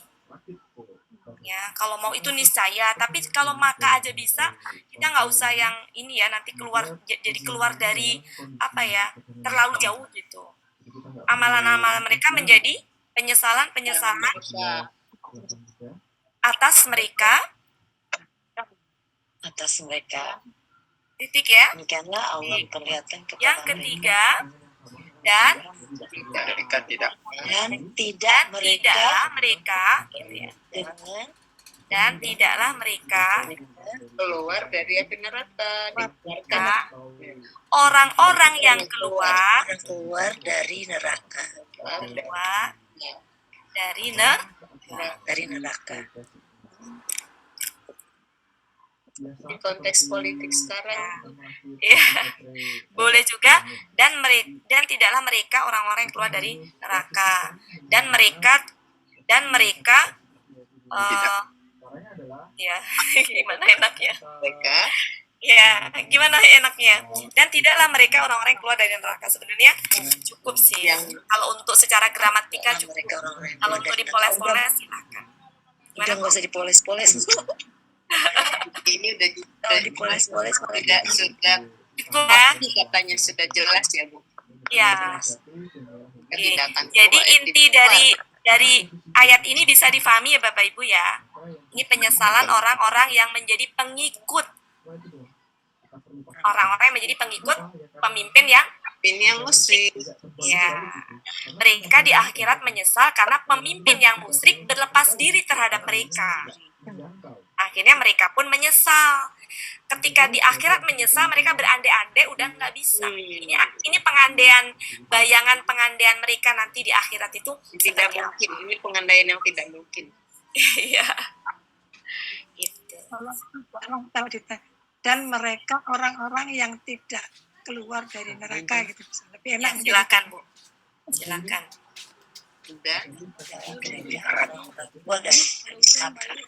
Ya, kalau mau itu niscaya. Tapi kalau maka aja bisa, kita nggak usah yang ini ya nanti keluar jadi keluar dari apa ya terlalu jauh gitu. Amalan-amalan mereka menjadi penyesalan-penyesalan atas mereka. atas mereka. Titik ya. Demikianlah Allah memperlihatkan kepada Yang ketiga, dan Mereka tidak dan tidak mereka tidaklah mereka gitu ya. dengan Dan tidaklah mereka keluar dari api neraka, dikeluarkan. Nah, orang-orang yang keluar dari neraka. dari neraka. Di konteks politik sekarang, ya, boleh juga dan tidaklah mereka orang-orang yang keluar dari neraka dan mereka ya gimana enaknya mereka ya gimana enaknya dan tidaklah mereka orang-orang yang keluar dari neraka. Sebenarnya cukup sih kalau untuk secara gramatika cukup. Mereka orang-orang Kalau untuk dipoles-poles silakan. udah nggak usah dipoles-poles. ini udah Dipoles-poles tidak sudah Cukup ya. katanya sudah jelas ya Bu. Ya. Tindakan Jadi keluar inti dari ayat ini bisa difahami ya Bapak Ibu ya. Ini penyesalan orang-orang yang menjadi pengikut. Orang-orang yang menjadi pengikut pemimpin yang ini yang musyrik. ya. Mereka di akhirat menyesal karena pemimpin yang musyrik berlepas diri terhadap mereka. Akhirnya mereka pun menyesal. Ketika di akhirat menyesal, mereka berandai-andai udah nggak bisa. Ini pengandaian, bayangan pengandaian mereka nanti di akhirat itu Tidak seperti apa. mungkin, ini pengandaian yang tidak mungkin. Iya. Gitu. Orang tahu dan mereka orang-orang yang tidak keluar dari neraka gitu. Lebih Ya, enak gitu. silakan Bu. Silakan. Sudah.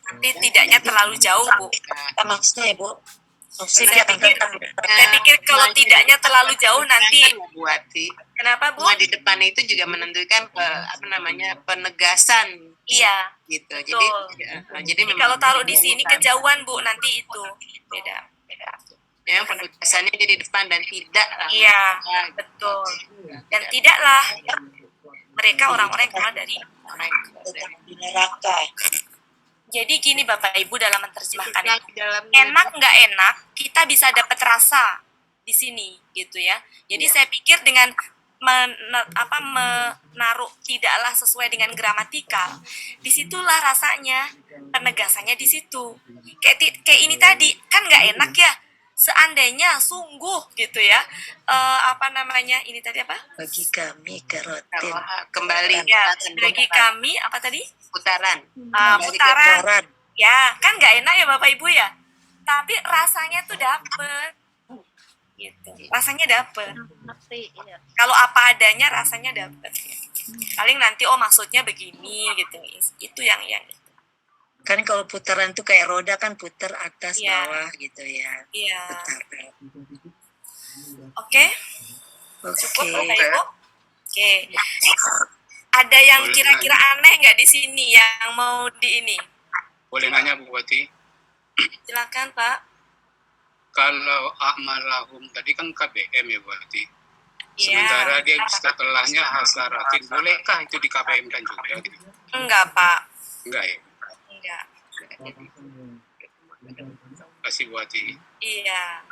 Nanti tidaknya terlalu jauh Bu. Maksudnya ya Bu, Saya pikir kalau tidaknya terlalu jauh nanti Bu Ati, kenapa Bu? cuma di depan itu juga menentukan penegasan Iya. gitu. Betul. Jadi Jadi kalau taruh di sini kejauhan Bu, nanti itu beda. ya penegasannya jadi di depan dan tidak lah. Iya, betul. Dan tidaklah mereka orang-orang yang keluar dari. di neraka. Jadi gini Bapak Ibu dalam menerjemahkan Yang itu. di dalamnya Enak nggak enak, kita bisa dapat rasa di sini gitu ya. Jadi saya pikir dengan menaruh tidaklah sesuai dengan gramatikal, disitulah rasanya penegasannya di situ. Kayak ini tadi kan nggak enak ya. Seandainya sungguh gitu ya, ini tadi apa? Bagi kami karotin kembali Ya, bagi kami apa tadi? putaran. Putaran. Ya, kan nggak enak ya Bapak Ibu ya. Tapi rasanya tuh dapet. Gitu. Rasanya dapet. Kalau apa adanya rasanya dapet. Paling nanti maksudnya begini gitu. Itu yang kan kalau putaran tuh kayak roda kan putar atas Iya. bawah gitu ya. Iya. Putaran. Oke. Cukup Bapak Ibu. Oke. Ada yang kira-kira aneh nggak di sini yang mau di ini? Boleh nanya Bu Wati? Silakan Pak. Kalau a'malahum tadi kan KBM ya Bu Wati. Iya. Sementara dia setelahnya hasaratin, bolehkah itu di KBM kan juga gitu? Enggak Pak. Enggak ya? Enggak. Kasih Bu Wati. Iya.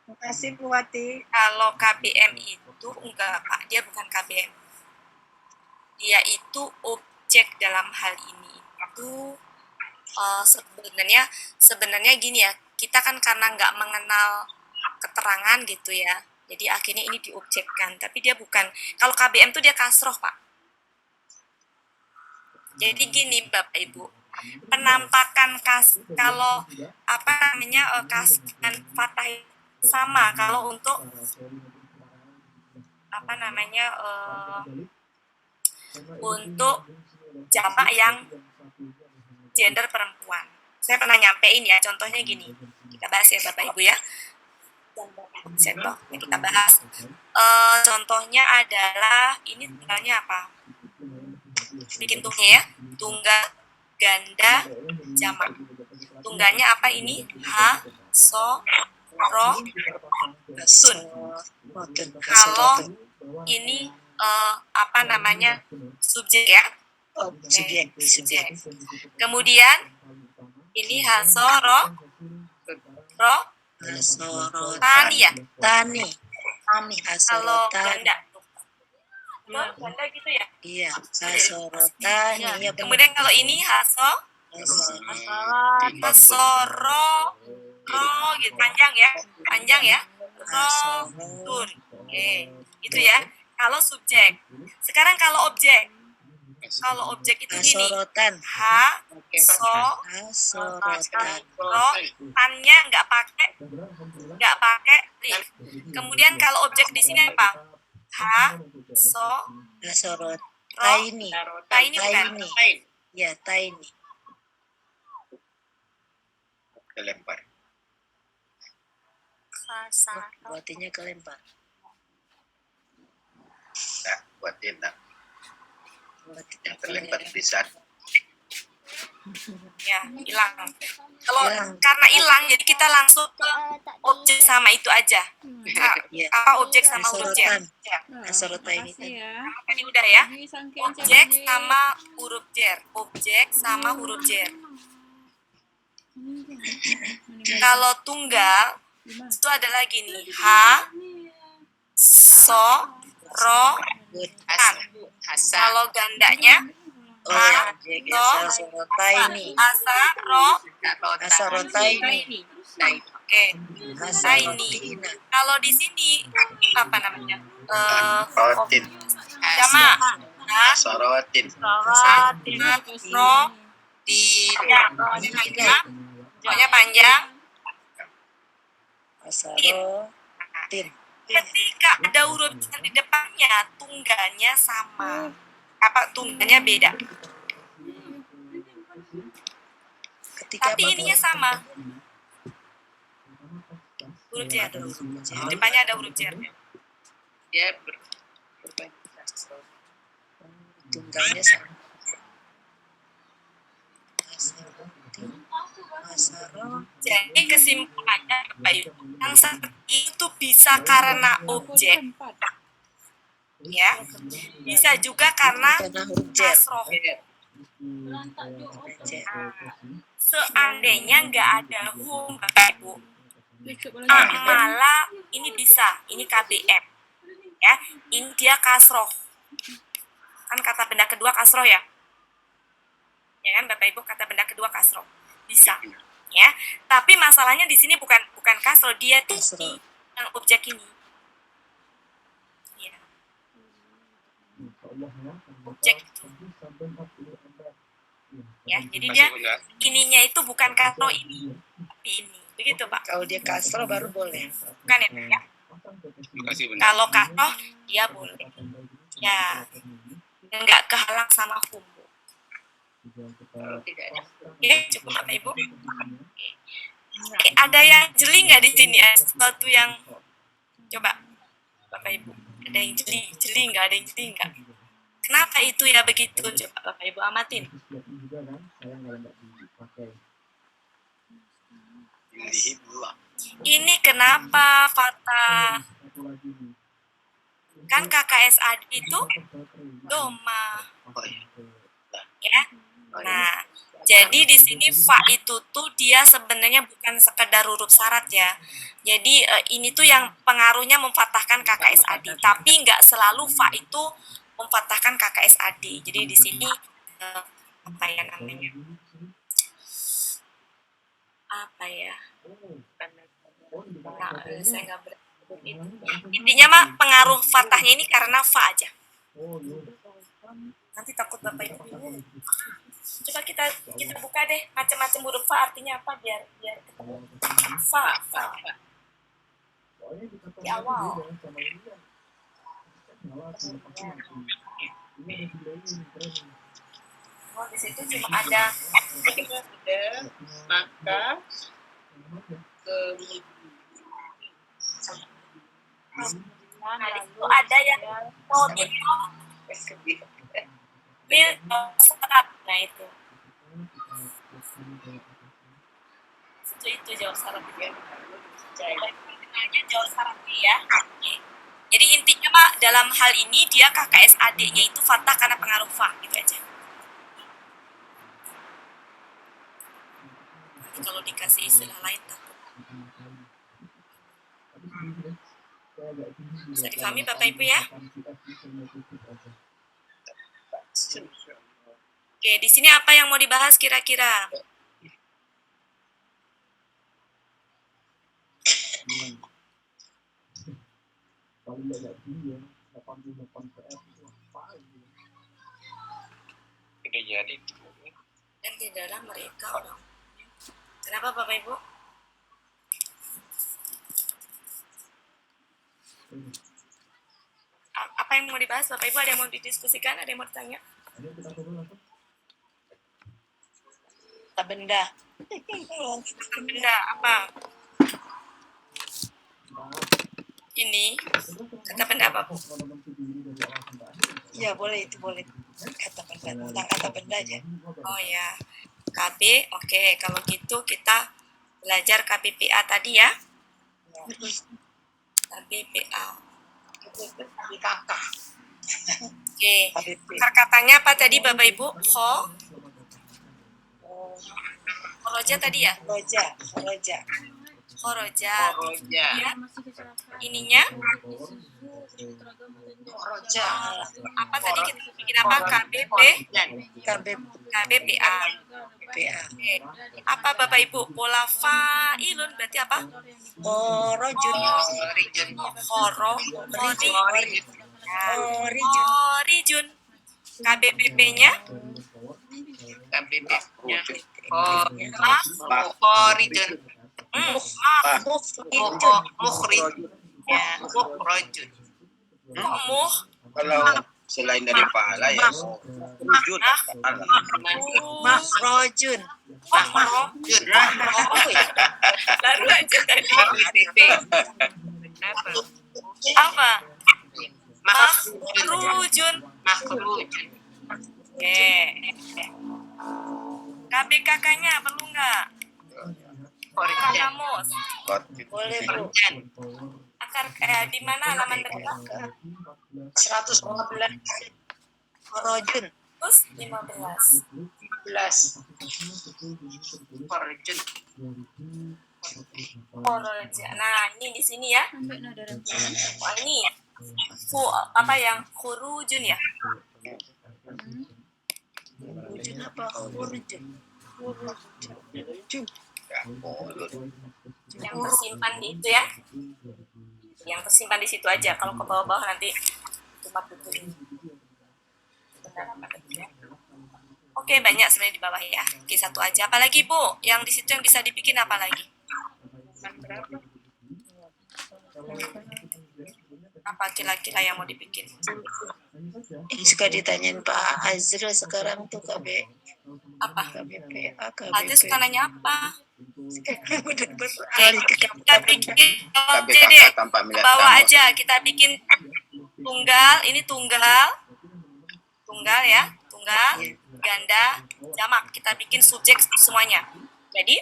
Terima kasih Bu Wati. Kalau KBM itu enggak Pak, dia bukan KBM. Dia itu objek dalam hal ini. Itu sebenarnya gini ya, kita kan karena nggak mengenal keterangan gitu ya, jadi akhirnya ini diobjekkan. Tapi dia bukan. Kalau KBM itu dia kasroh Pak. Jadi gini Bapak Ibu, penampakan kalau kas dan fathah sama kalau untuk untuk jamak yang gender perempuan. Saya pernah nyampein ya, contohnya gini. Kita bahas ya Bapak Ibu ya. Contoh yang kita bahas. Contohnya adalah ini tunggalnya apa? Bikin tunggalnya ya. Tunggal, ganda, jamak. Tunggalnya apa ini? Ha, so, ro, sun. Kalau ini apa namanya? Subjek ya. Subjek. Kemudian ini ha, so, ro, tani ya. Tani. Kalau Asorotani. ganda. Ganda gitu ya. Iya, asorotani. Iya, benar. Kemudian kalau ini haso, hasoro, ro gitu panjang ya, ro, tun. Oke, itu ya. Kalau subjek. Sekarang kalau objek itu gini. Asorotan. Ha, so, Asorotan. ro, tannya nggak pakai rif. Kemudian kalau objek di sini apa? Ha, so, Asorot. ro, Taini. taini bukan? Ya, taini. Kelempar. Buatinya kelempar. Nah, buatin nak. Buatinya Yang terlempar di saat Ya, hilang. Kalau Hilang. karena hilang, jadi kita langsung ke objek sama itu aja. Iya. Apa objek sama huruf J? Asorotan. Asorotan ini Makasih ya. Tadi udah ya. Jadi sangkin Objek CJ. sama huruf J. Objek sama huruf J. Kalau tunggal itu ada lagi nih. Ha, so, ro, tan. Kalau gandanya Oh ya, jadi asorotaini. asa, ro, Asorotaini. oke. Asorotina. Kalau di sini apa namanya? Rotin. Jamak. Nah, Sorotin. ro, di ronya panjang. Asorotin. Ketika ada huruf J di depannya, tunggalnya sama. Apa tunggalnya beda? Ketika Tapi ininya sama. Huruf J. Di depannya ada huruf J. tunggalnya sama. Asoro. Jadi kesimpulannya apa itu? Yang seperti itu bisa karena objek, ya. Bisa juga karena kasroh. Seandainya nggak ada hum, Bapak Ibu, malah ini bisa, ini KBM, ya. Ini dia kasroh. Kan kata benda kedua kasroh ya. Ya kan Bapak Ibu, kata benda kedua kasroh. Bisa, ya. Tapi masalahnya di sini bukan kasroh, dia di yang objek ini. Ya. Objek itu. Ya, jadi dia ininya itu bukan kasroh ini, tapi ini. Begitu, Pak. Kalau dia kasro baru boleh. Bukan ya, Pak, ya? Kalau kasroh dia boleh. Ya. Enggak kehalang sama hum. Oke, cukup Bapak Ibu. Oke, ada yang jeli nggak di sini? Sesuatu yang coba Bapak Ibu. Ada yang jeli nggak? Ada yang jeli nggak? Kenapa itu ya begitu? Coba Bapak Ibu amatin. Ini kenapa Fata? Kan KKSAD itu doma. Ya. Nah, jadi di sini fa itu tuh dia sebenarnya bukan sekedar huruf syarat ya. Jadi ini tuh yang pengaruhnya memfathahkan KKSAD, tapi nggak selalu fa itu memfathahkan KKSAD. Jadi di sini apa ya namanya? Apa ya? Nah, saya nggak intinya mah pengaruh fathahnya ini karena fa aja. Nanti takut Bapak Ibu bingung. Coba kita buka deh macam-macam huruf fa artinya apa biar ketemu. Fa di awal. Oh, di situ cuma ada maka Nah, di situ ada yang sodium mil serat. Nah, itu jauh syarat ya. Jadi jauh syarat ya. Oke. Jadi intinya Mak, dalam hal ini dia KKS adiknya itu fathah karena pengaruh fa, gitu aja. Nanti kalau dikasih istilah lain takut. Bisa dipahami Bapak Ibu ya? Oke, di sini apa yang mau dibahas kira-kira? Dan di dalam mereka orang. Kenapa Bapak Ibu? Apa yang mau dibahas Bapak Ibu? Ada yang mau didiskusikan? Ada yang mau ditanya? Kata benda. Benda apa? Ini kata benda apa? Ya boleh, itu boleh. Kata benda, tentang kata benda aja. Oh ya, KB. Oke, kalau gitu kita belajar KBPA tadi ya. KBPA. Kakak. Oke, akar katanya apa tadi Bapak Ibu? Khoroja tadi ya? Khoroja. Ya. Ininya? Khoroja. Apa tadi kita bikin apa? KBPA. Oke. Apa Bapak Ibu? Pola fa'ilun berarti apa? Khorojun. Khorijun. KBPP-nya? Khorijun. Kalau selain dari pahala ya wujud Makhrojun. Lalu aja tadi. Apa? Makhrujun. Oke. KBKK-nya perlu nggak? Kamus. Boleh, Bu. Akar di mana halaman berapa? 115. Khorojun. Terus 15. Khoroja. Nah, ini di sini ya. Oh, ini apa yang khurujun ya? Khurujun apa? Khurujun. Yang tersimpan di itu ya. Yang tersimpan di situ aja. Kalau ke bawah-bawah nanti cuma buku ini. Oke, banyak sebenarnya di bawah ya. Oke, satu aja. Apalagi Bu? Yang di situ yang bisa dibikin apa lagi? Apa kira-kira yang mau dibikin? Ini suka ditanyain Pak Azril sekarang tuh KB. Apa? KBPA, Nanti suka nanya apa? Beralih ke Kita bikin KBKK tanpa melihat bawa kamus. aja. Kita bikin tunggal. Ini tunggal ya. Tunggal, ganda, jamak. Kita bikin subjek semuanya. Jadi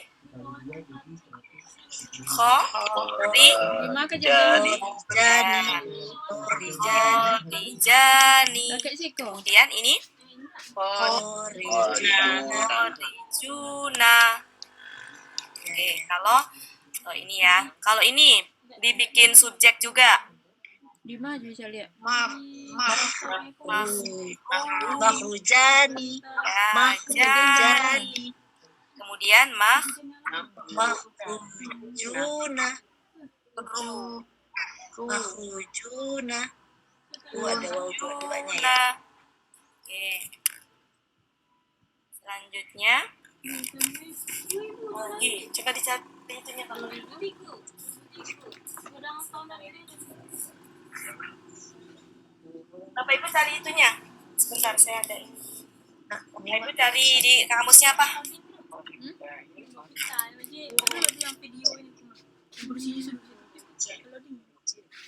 Khorijani. Kemudian ini Khorijuna. Oke, kalau ini ya. Kalau ini dibikin subjek juga. Di mana bisa lihat? Makhrujani. Makhrujani. Kemudian Makhrujuna. Makhrujuna. Ada waw dua-duanya ya. Oke. Selanjutnya. Coba dicari itunya kalau Bapak Ibu cari itunya. Sebentar, saya ada ini. Bapak Ibu cari di kamusnya apa?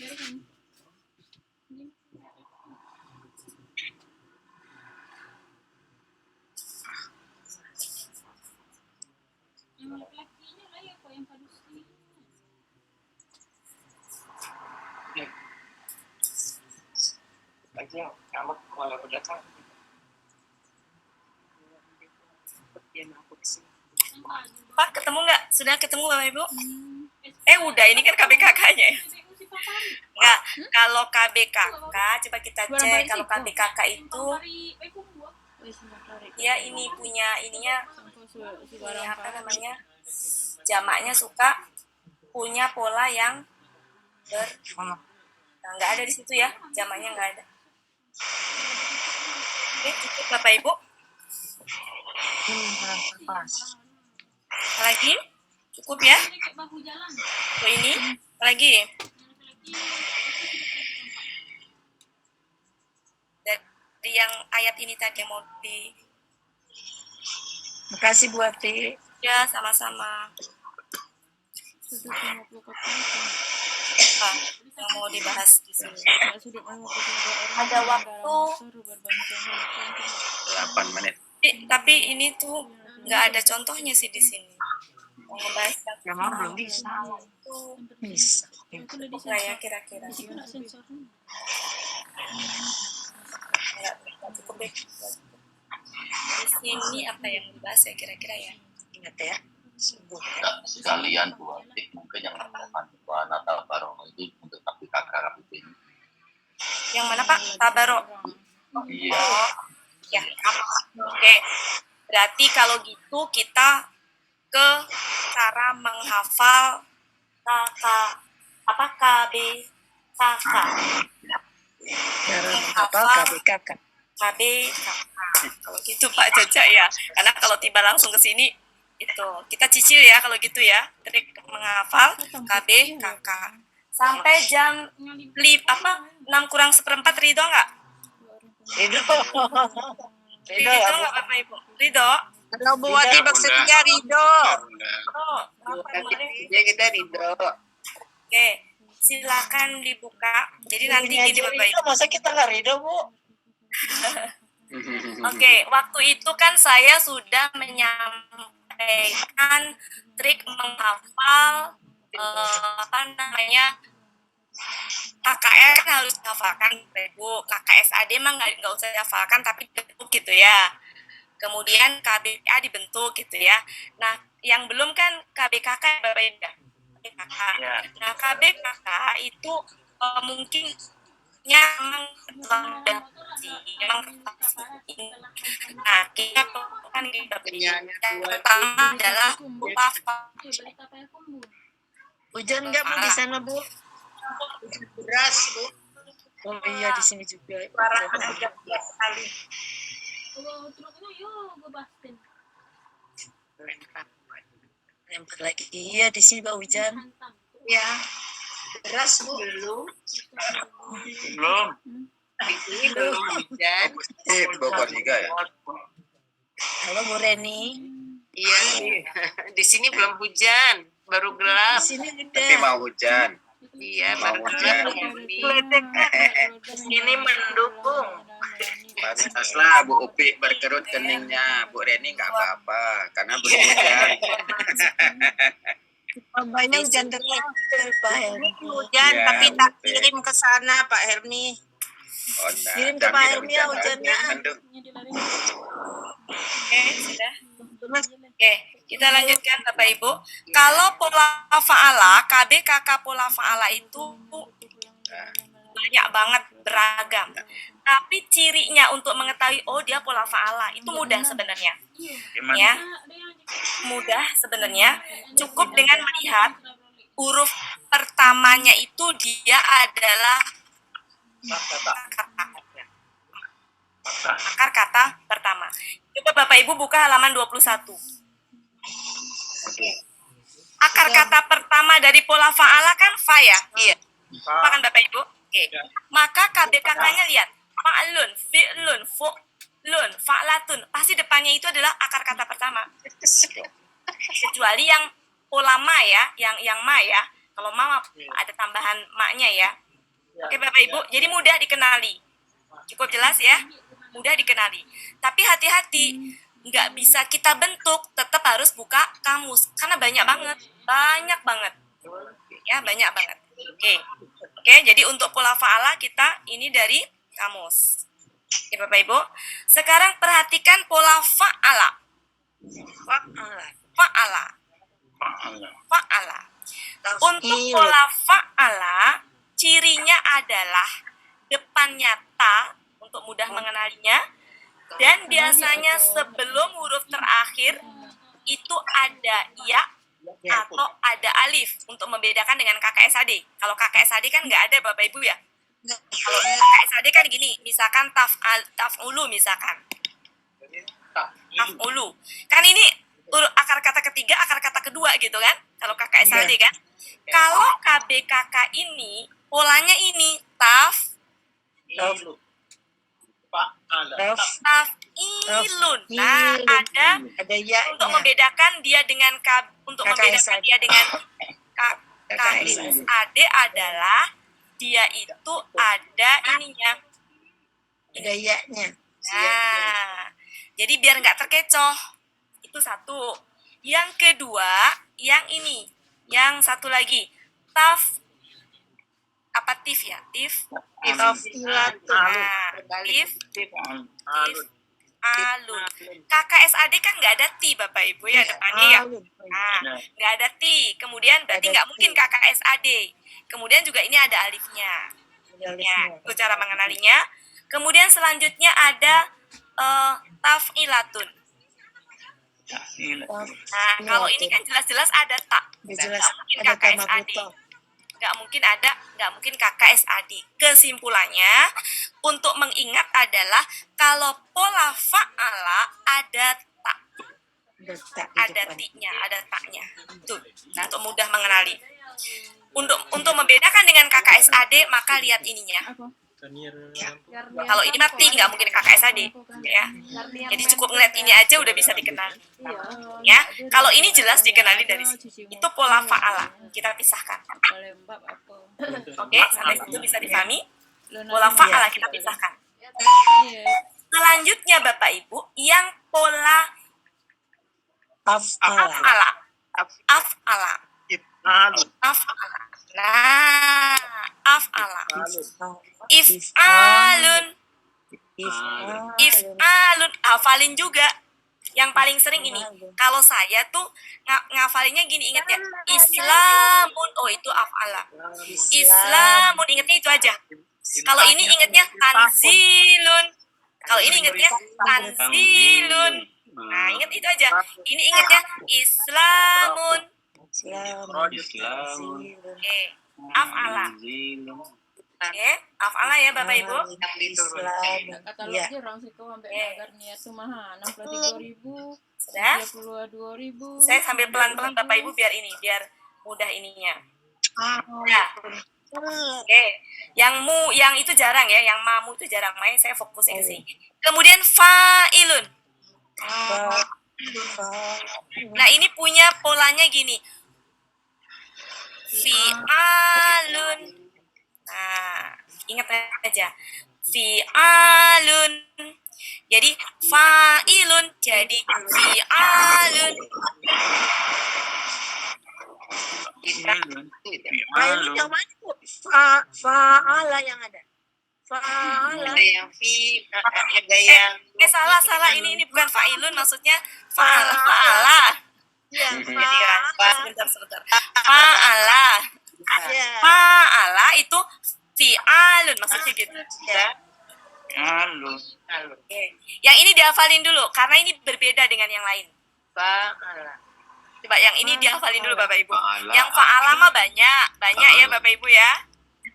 Yang laki-lakinya lah ya kok yang kadusnya. Lagi yang amat kalau datang. Pak, ketemu nggak? Sudah ketemu Bapak Ibu? Udah, ini kan KBKK-nya ya? Nggak, kalau KBKK, coba kita cek. Kalau KBKK itu, dia ini punya, ininya, ini apa namanya, jamaknya suka punya pola yang nah, nggak ada di situ ya, jamaknya nggak ada. Oke, cukup Bapak Ibu. Lagi? Cukup ya? Tuh ini, lagi. Dari yang ayat ini tadi yang mau di... Makasih Bu Ati. Ya, sama-sama. Apa yang mau dibahas di sini? Ada waktu 8 menit. tapi ini tuh nggak ada contohnya sih di sini. Mau ngebahas Memang belum bisa. Bisa. nggak ya kira-kira? Nggak cukup deh. Di sini apa yang dibahas ya kira-kira ya? Ingat ya. Sekalian Bu Ati, mungkin yang melakukan Natal Barong itu untuk KBKK ini. Yang mana Pak? Tabaro. Iya. Oh, ya. Oke. Berarti kalau gitu kita ke cara menghafal KBKK. Cara menghafal KBKK. KBKK. Kalau gitu Pak Caca ya. Karena kalau tiba langsung ke sini itu kita cicil ya kalau gitu ya. Trik menghafal KBKK. Sampai jam 6 kurang seperempat Ridho nggak? Ridho. Ridho nggak Bapak Ibu? Ridho? Kalau Bu Wati bersedia Ridho. Oh, apa kemarin? Ya kita Ridho. Oke, silakan dibuka. Jadi nanti gini Bapak Ibu. Masa kita nggak Ridho Bu? Oke, waktu itu kan saya sudah menyampaikan trik menghafal KKR harus dihafalkan Bu. KKSAD mah nggak usah dihafalkan tapi dibentuk gitu ya. Kemudian KBA dibentuk gitu ya. Nah, yang belum kan KBKK Bapak Ibu ya. KBKK. Nah, KBKK itu mungkin memang nah kita kan yang pertama adalah Hujan nggak Bu di sana Bu? Beras Bu. Oh iya di sini juga. Sekali. Lempar lagi. Iya di sini Pak hujan. Ya. Beras Bu belum. Ini belum hujan. Bogor juga ya. Halo Bu Reni. Iya. Di sini belum hujan, baru gelap. Di sini Tapi udah. mau hujan. Iya, Mau baru hujan. Ini mendukung. Pantaslah Bu Upi berkerut keningnya. Bu Reni nggak apa-apa karena belum hujan. Banyak hujan deras Pak Helmi. Hujan, Iya, tapi tak betul. kirim ke sana Pak Helmi. Oh, nah, Kirim ke Pak Helmi ya hujannya. Oke, sudah. Oke, kita lanjutkan Bapak Ibu. Kalau pola fa'ala, KBKK pola fa'ala itu banyak banget, beragam. Tapi cirinya untuk mengetahui oh dia pola fa'ala itu mudah sebenarnya. Ya. Mudah sebenarnya. Cukup dengan melihat huruf pertamanya itu dia adalah akar kata pertama. Coba Bapak Ibu buka halaman 21. Akar kata pertama dari pola fa'ala kan fa ya? Iya. Apa kan Bapak Ibu? Oke. Maka KBKK-nya lihat. Fa'lun, fi'lun, fu'lun, fa'latun. Pasti depannya itu adalah akar kata pertama. Kecuali yang pola ma ya, yang ma ya. Kalau ma ada tambahan maknya ya. Oke Bapak Ibu, jadi mudah dikenali. Cukup jelas ya? Mudah dikenali. Tapi hati-hati, nggak bisa kita bentuk, tetap harus buka kamus. Karena banyak banget. Ya, banyak banget. Oke, jadi untuk pola fa'ala kita ini dari kamus. Oke Bapak Ibu. Sekarang perhatikan pola fa'ala. Fa'ala. Untuk pola fa'ala, cirinya adalah depannya ta untuk mudah mengenalinya, dan biasanya sebelum huruf terakhir itu ada ya atau ada alif untuk membedakan dengan KKSAD. Kalau KKSAD kan nggak ada Bapak Ibu ya. Kalau KKSAD kan gini, misalkan taf'ulu misalkan. Taf'ulu. Kan ini akar kata ketiga, akar kata kedua gitu kan. Kalau KKSAD kan. Kalau KBKK ini polanya ini taf'ilun. Nah, ada ya untuk membedakan dia dengan KKSAD adalah dia itu ada ininya. Ada ya-nya. Nah, jadi biar nggak terkecoh. Itu satu. Yang kedua, yang ini. Yang satu lagi. Tif ya? Tif alun. KKSAD kan nggak ada ti Bapak Ibu ya depannya ya. Nah, nggak ada ti. Kemudian berarti nggak mungkin KKSAD. Kemudian juga ini ada alifnya. Ya, itu cara mengenalinya. Kemudian selanjutnya ada taf'ilatun. Nah, kalau ini kan jelas-jelas ada tak. Nggak mungkin KKSAD. Nggak mungkin KKSAD. Kesimpulannya, untuk mengingat adalah kalau pola fa'ala ada tak. Ada ti-nya, ada taknya. Tuh, nah, untuk mudah mengenali. Untuk membedakan dengan KKSAD, maka lihat ininya. Kalau ini mati nggak mungkin KKSAD, ya. Jadi cukup ngeliat ini aja udah bisa dikenali. Ya, kalau ini jelas dikenali dari sini. Itu pola fa'ala. Kita pisahkan. Oke, sampai situ bisa dipahami. Pola fa'ala kita pisahkan. Selanjutnya Bapak Ibu, yang pola af'ala. Nah, af'ala. If'alun. Hafalin juga. Yang paling sering ini. Kalau saya tuh ngafalinnya gini, ingatnya. Islamun. Oh, itu af'ala. Islamun, ingatnya itu aja. Kalau ini ingatnya tanzilun. Kalau ini ingatnya tanzilun. Nah, ingat itu aja. Ini ingatnya Islamun. Oke, af'ala. Oke, af'ala ya Bapak Ibu. Katalognya orang situ sampai agar niat tuh mah 63.000, Sudah? 32.000. Saya sambil pelan-pelan Bapak Ibu biar mudah ininya. Ya. Oke, yang itu jarang ya, yang mamu itu jarang main, saya fokusnya ke sini. Kemudian fa'ilun. Nah, ini punya polanya gini. Fi'alun. Nah, ingat aja. Fi'alun. Jadi fa'ilun jadi fi'alun. Fa'ilun yang mana? Fa'ala yang ada. Fa'ala. Yang Salah. Ini bukan fa'ilun, maksudnya fa'ala. Ya, Sebentar. Fa'ala. Fa'ala itu fi'alun, maksudnya gitu. Ya. Yang ini dihafalin dulu, karena ini berbeda dengan yang lain. Fa'ala. Coba yang ini dihafalin dulu Bapak Ibu. Yang fa'ala mah banyak ya Bapak Ibu ya.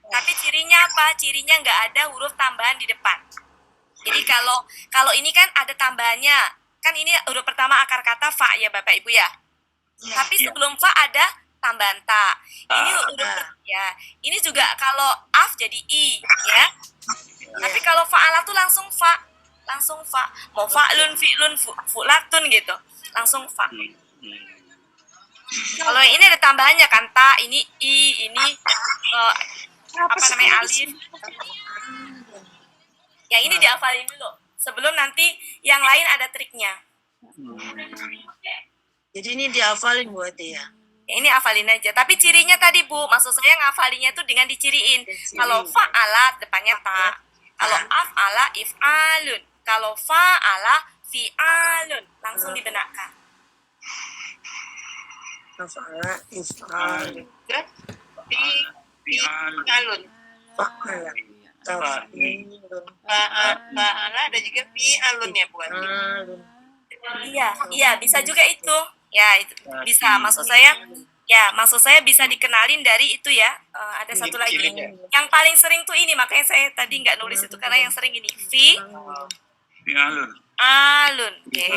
Tapi cirinya apa? Cirinya nggak ada huruf tambahan di depan. Jadi kalau ini kan ada tambahannya. Kan ini huruf pertama akar kata fa ya Bapak Ibu ya. Tapi sebelum fa ada tambahan ta. Ini huruf ya. Ini juga kalau af jadi i ya. Tapi kalau fa'ala tuh langsung fa. Mau fa'lun, fi'lun, fu'latun gitu. Langsung fa. Kalau yang ini ada tambahannya kan ta, ini i, ini alif. Yang ini dihafalin dulu. Sebelum nanti yang lain ada triknya. Jadi ini dihafalin buat ya. Ini hafalin aja. Tapi cirinya tadi Bu, maksud saya ngafalinya itu dengan diciriin. Kalau fa'ala depannya ta. Kalau af'ala if'alun. Kalau fa'ala fi'alun. Langsung dibenakkan. Fa'ala if'alun. Fi'alun. Fa'ala. Taf'ilun. Fa'ala ada juga fi'alun ya buat. Iya, bisa juga itu. Ya, itu bisa. Maksud saya bisa dikenalin dari itu ya. Ada satu lagi. Yang paling sering tuh ini, makanya saya tadi nggak nulis itu karena yang sering ini. Alun. Oke.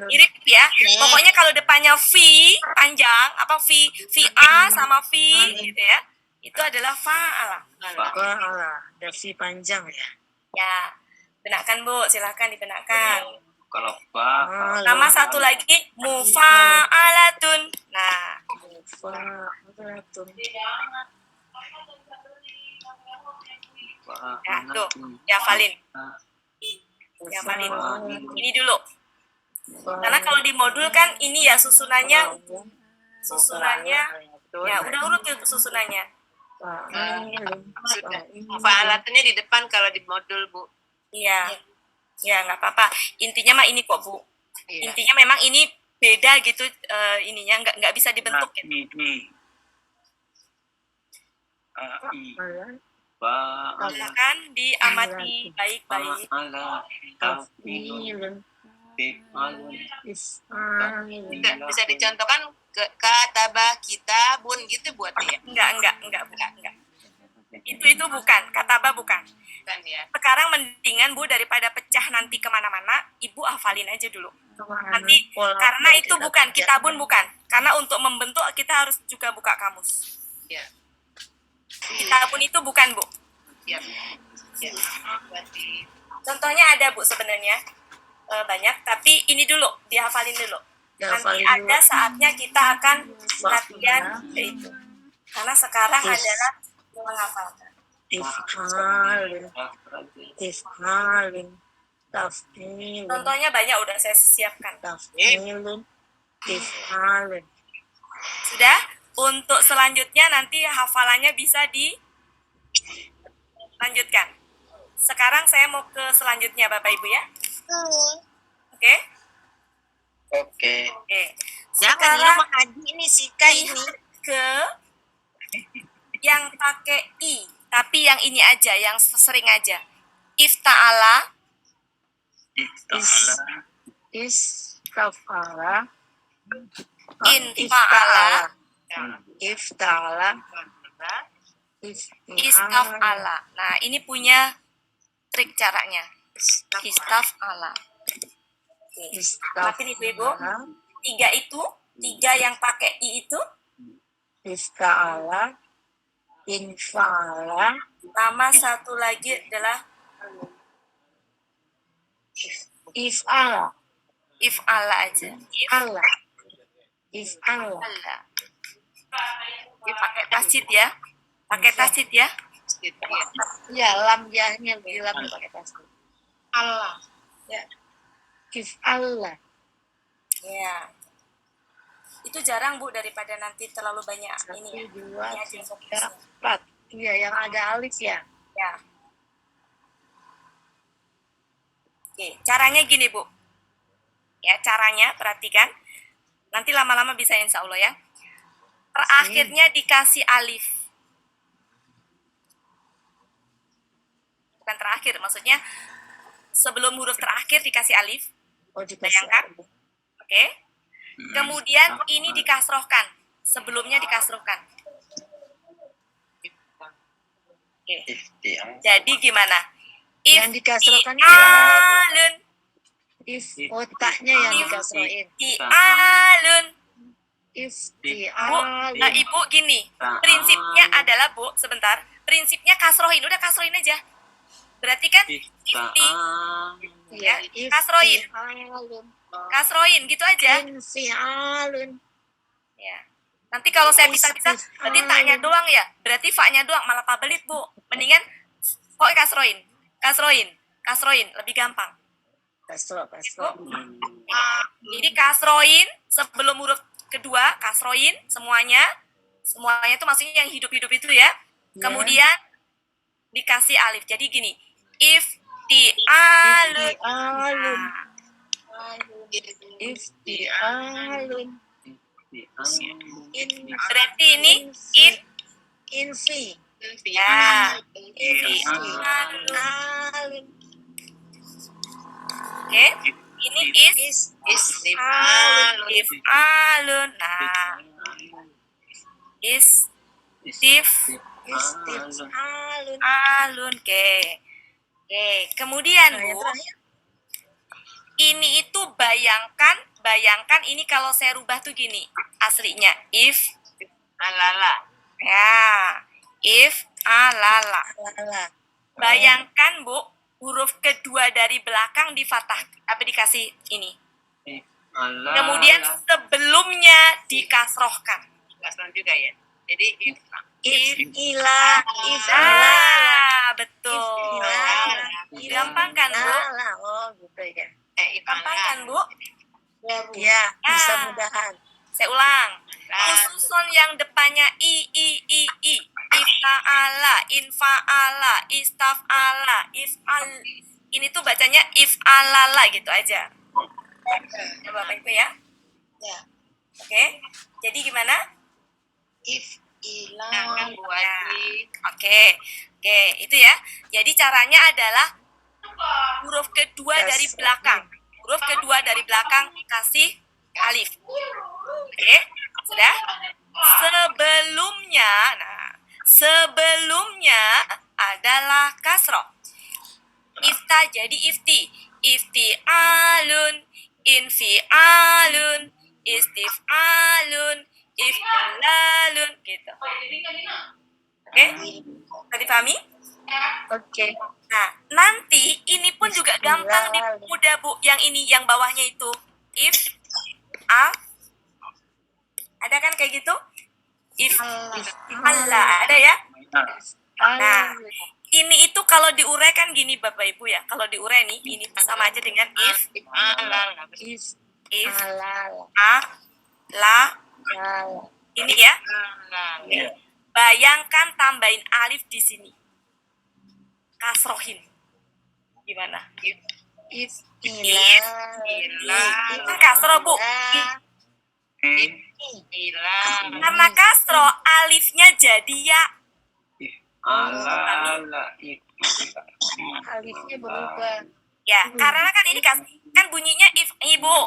Mirip ya. Pokoknya kalau depannya fi panjang, a sama fi gitu ya. Itu adalah fa'ala. Fa'ala. Ada fi panjang ya. Ya. Benakkan Bu, silakan dibenakkan. Kalau fa Nama satu lagi mufa'alatun. Nah, Mufa'alatun. ya tuh, hafalin. Ini dulu. Karena kalau di modul kan ini ya susunannya ya udah urut itu susunannya. Fa'alatunnya di depan kalau di modul Bu. Iya. Ya nggak apa-apa. Intinya mah ini kok Bu. Iya. Intinya memang ini beda gitu ininya nggak bisa dibentuk ya. Silakan diamati baik-baik. Taf'ilun. Bisa dicontohkan kataba kitabun gitu buat ya. Enggak. Itu bukan, kataba bukan. Kan ya. Sekarang mendingan Bu daripada pecah nanti kemana-mana, Ibu hafalin aja dulu. Nanti karena itu bukan, kitabun bukan. Karena untuk membentuk kita harus juga buka kamus. Ya. Kitabun itu bukan Bu. Ya. Ya. Berarti Contohnya ada Bu sebenarnya banyak, tapi ini dulu dihafalin dulu. Nanti Dihafalin ada dulu. saatnya kita akan latihan itu. Karena sekarang adalah menghafalkan. If'alun. Taf'ilun. Contohnya banyak udah saya siapkan. Taf'ilun. If'alun. Sudah? Untuk selanjutnya nanti hafalannya bisa dilanjutkan. Sekarang saya mau ke selanjutnya Bapak Ibu ya. Oke? Oke. jangan Sekarang mengaji ini Sika ini. ke yang pakai i, tapi yang ini aja, yang sering aja. Ifta'ala, Istafala. infa'ala, Iftala. istaf'ala. Nah, ini punya trik caranya. Istaf'ala. Makin Ibu-Ibu. Tiga yang pakai i itu, Ista'ala. Infa'ala. nama satu lagi adalah If'ala. if'ala aja. If'ala. If'ala. If'ala. Ini pakai tasjid ya. Pakai tasjid ya. Ya, lam yahnya bilang pakai tasbih. Allah. Ya. If'ala. Ya. Itu jarang Bu daripada nanti terlalu banyak ini ya. 1, 2, 3, 4. Iya, yang ada alif ya. Ya. Oke, caranya gini Bu. Ya, caranya perhatikan. Nanti lama-lama bisa insya Allah ya. Terakhirnya dikasih alif. Bukan terakhir, maksudnya sebelum huruf terakhir dikasih alif. Oh, dikasih Bayangkan. alif. Oke. Kemudian ini dikasrohkan. Sebelumnya dikasrohkan. Oke. Jadi gimana? Yang dikasrohkan If'alun. otaknya yang dikasrohin. If'alun. Bu, Ibu gini. Prinsipnya adalah Bu, sebentar. Prinsipnya kasrohin. Udah kasrohin aja. Berarti kan ifti. Ya, kasrohin. Kasrohin gitu aja. Infi'alun. Ya. Nanti kalau saya bisa-bisa, berarti taknya doang ya. Berarti faknya doang, malah pabelit, Bu. Mendingan kok kasroin, lebih gampang. Kasro. Jadi kasroin sebelum huruf kedua, kasroin semuanya itu maksudnya yang hidup-hidup itu ya. Kemudian dikasih alif. Jadi gini, iftialun. Iftialun. Berarti ini Infi. ya. Iftialun. Oke, ini ifalun. Nah, alun. Oke. Kemudian Bu, ini itu bayangkan ini kalau saya rubah tuh gini aslinya alala ya, alala. Bayangkan Bu, huruf kedua dari belakang di fathah apa dikasih ini, kemudian sebelumnya dikasrohkan. Kasroh juga ya. Jadi betul. Gampang kan Bu? Oh gitu ya. Gampang kan Bu? Ya, bisa mudahan. Saya ulang. Khususon yang depannya i. Ifa'ala, infa'ala, istaf'ala, if'al. Ini tuh bacanya if'alala gitu aja. Ya Bapak Ibu ya? Ya. Oke. Jadi gimana? Oke, itu ya. Jadi caranya adalah huruf kedua dari belakang. Huruf kedua dari belakang kasih alif. Oke, sudah? Sebelumnya adalah kasroh. Ifta jadi iftialun, infialun, istifalun, iftilalun gitu. Oke? Tadi pahami? Oke. Nah, nanti ini pun juga gampang mudah Bu. Yang ini, yang bawahnya itu. Ada kan kayak gitu? Allah, ada ya? Nah, ini itu kalau diuraikan gini Bapak Ibu ya. Kalau diurai nih, ini sama aja dengan ini ya. Bayangkan tambahin alif di sini. Kasrohin. Gimana? Itu kasroh Bu. Karena kasroh alifnya jadi ya. Alifnya berubah. Ya, karena kan ini kan bunyinya ibu.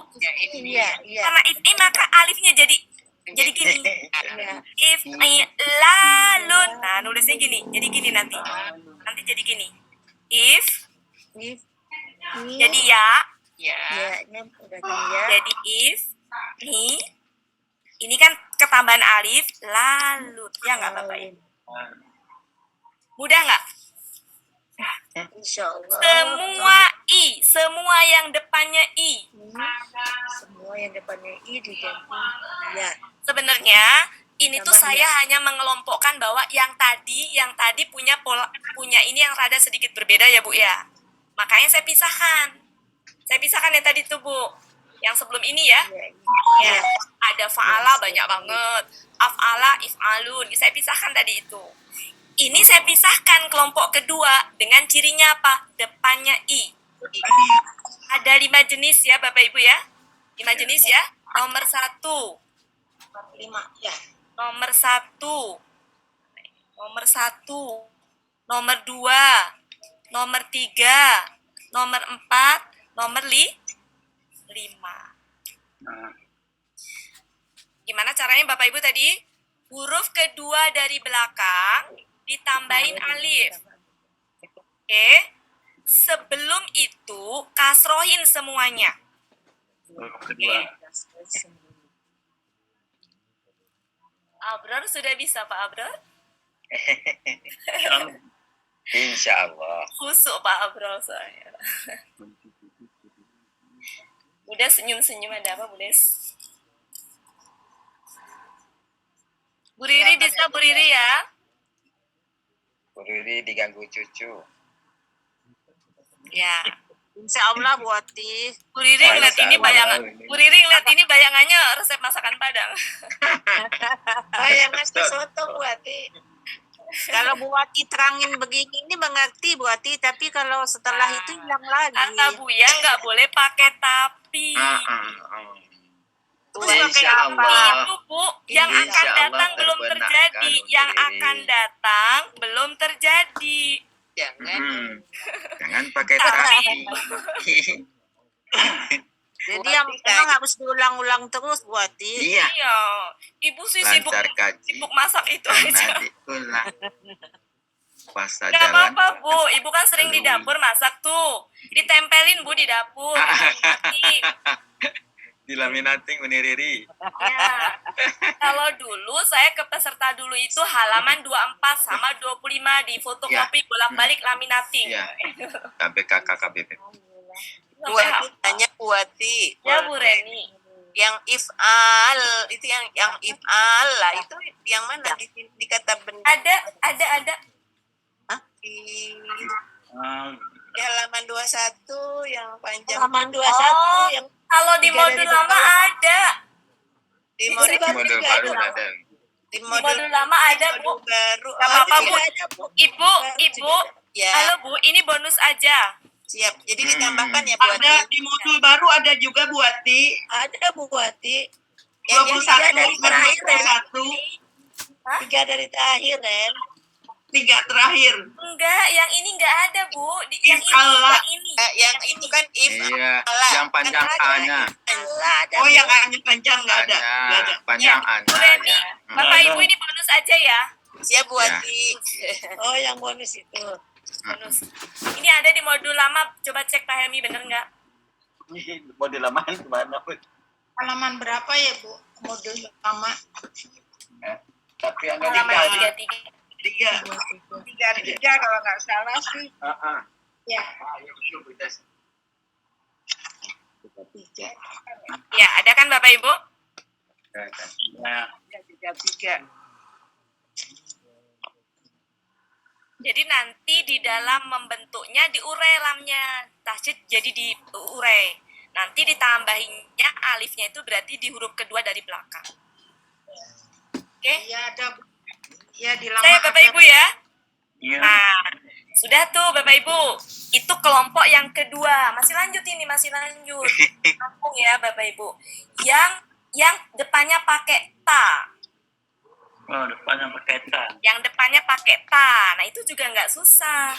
Iya. Karena maka alifnya jadi gini. If'ilalun. Nah, nulisnya gini. Jadi gini nanti. Nanti jadi gini. Jadi ya. Jadi ini kan ketambahan alif lalu. Ya enggak Bapak Ibu? Mudah enggak? Insyaallah. Semua yang depannya i. Semua yang depannya i diganti ya. Sebenarnya ini tuh saya hanya mengelompokkan bahwa yang tadi punya ini yang rada sedikit berbeda ya Bu ya. Makanya saya pisahkan. Saya pisahkan yang tadi tuh Bu. Yang sebelum ini ya. Ya, ada fa'ala banyak banget. Af'ala, if'alun. Saya pisahkan tadi itu. Ini saya pisahkan kelompok kedua dengan cirinya apa? Depannya i. Ada 5 jenis ya Bapak Ibu ya. 5 jenis ya. Nomor 1. Nomor 1. Nomor 2. Nomor 3. Nomor 4. Nomor 5. Gimana caranya Bapak Ibu tadi? Huruf kedua dari belakang ditambahin alif. Oke. Sebelum itu kasrohin semuanya. Oke. Abror sudah bisa Pak Abror? Insya Allah. Khusuk Pak Abror saya. Udah senyum-senyum ada apa Bu Des? Bu Riri bisa Bu Riri ya? Bu Riri diganggu cucu. Ya. Insya Allah Bu Ati. Bu Riri ngeliat ini bayangan. Bu Riri ngeliat ini bayangannya resep masakan Padang. Bayangan soto Bu Ati. Kalau Bu Ati terangin begini ini mengerti Bu Ati, tapi kalau setelah itu hilang lagi. Kata Buya nggak boleh pakai tapi. Terus pakai apa? Itu Bu, yang akan datang belum terjadi. Yang akan datang belum terjadi. Jangan pakai tapi. Jadi yang memang harus diulang-ulang terus Bu Ati. Iya. Ibu sih sibuk masak itu aja. Pas Gak jalan. apa-apa Bu, Ibu kan sering di dapur masak tuh. Ditempelin Bu di dapur. Dilaminating Bu Riri. Ya. Kalau dulu saya ke peserta dulu itu halaman 24 sama 25 di fotokopi bolak-balik laminating. Iya. KBKK KBP. Bu Ati tanya Bu Ati. Ya Bu Reni. Yang if'al itu yang if'al lah itu yang mana di kata benda? Ada. Hah? Di halaman 21 yang panjang. Halaman 21 yang kalau di modul lama ada. Di modul baru ada. Di modul lama ada Bu. Baru. Gak apa-apa Bu. Ibu. Ya. Halo Bu, ini bonus aja. Siap. Jadi ditambahkan ya Bu Ati. ada di modul baru ada juga Bu Ati. Ada Bu Ati. 21 dari terakhir Ren. 1. 3 dari terakhir Ren. 3 terakhir. Enggak, yang ini enggak ada Bu. Yang ini. Yang itu kan if Iya, Allah. yang panjang A-nya. Allah ada. Oh, yang A-nya panjang nggak ada. Nggak ada. Panjang Bu Reni, A-nya. Bapak Ibu ini bonus aja ya. Siap Bu Ya. Ati. Oh, yang bonus itu. Bonus. Ini ada di modul lama. Coba cek Pak Helmi bener nggak? Model lama kemana pun. Halaman berapa ya Bu? Modul lama. Tapi ada Halaman 33. 3 kalau nggak salah sih. Ya. Ya, ada kan Bapak Ibu? Ya. 3. Jadi nanti di dalam membentuknya diurai lamnya. Tasjid jadi diurai. Nanti ditambahinnya alifnya itu berarti di huruf kedua dari belakang. Oke? Iya ada. Ya di lama. Saya Bapak Ibu ya. Nah, sudah tuh Bapak Ibu. Itu kelompok yang kedua. Masih lanjut ini, masih lanjut. Kampung ya Bapak Ibu. Yang depannya pakai ta. Oh, depannya pakai ta. Yang depannya pakai ta. Nah, itu juga nggak susah.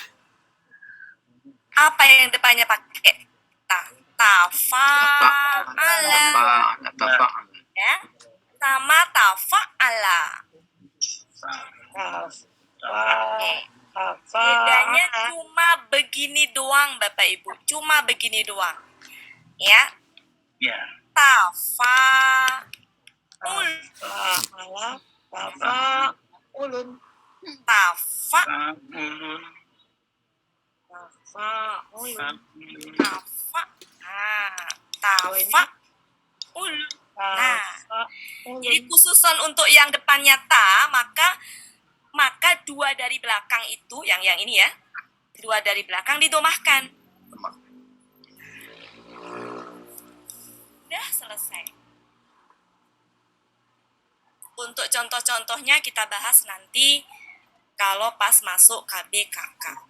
Apa yang depannya pakai ta? Tafa'ala. Ya. Sama tafa'ala. Bedanya cuma begini doang Bapak Ibu. Cuma begini doang. Ya. Ya. Tafa'ul. Ulun. Tafa. Ulun. Tafa. Tafa. Ul. Nah, jadi khususan untuk yang depannya ta, maka dua dari belakang itu, yang ini ya, dua dari belakang didomahkan. Udah selesai. Untuk contoh-contohnya kita bahas nanti kalau pas masuk KBKK.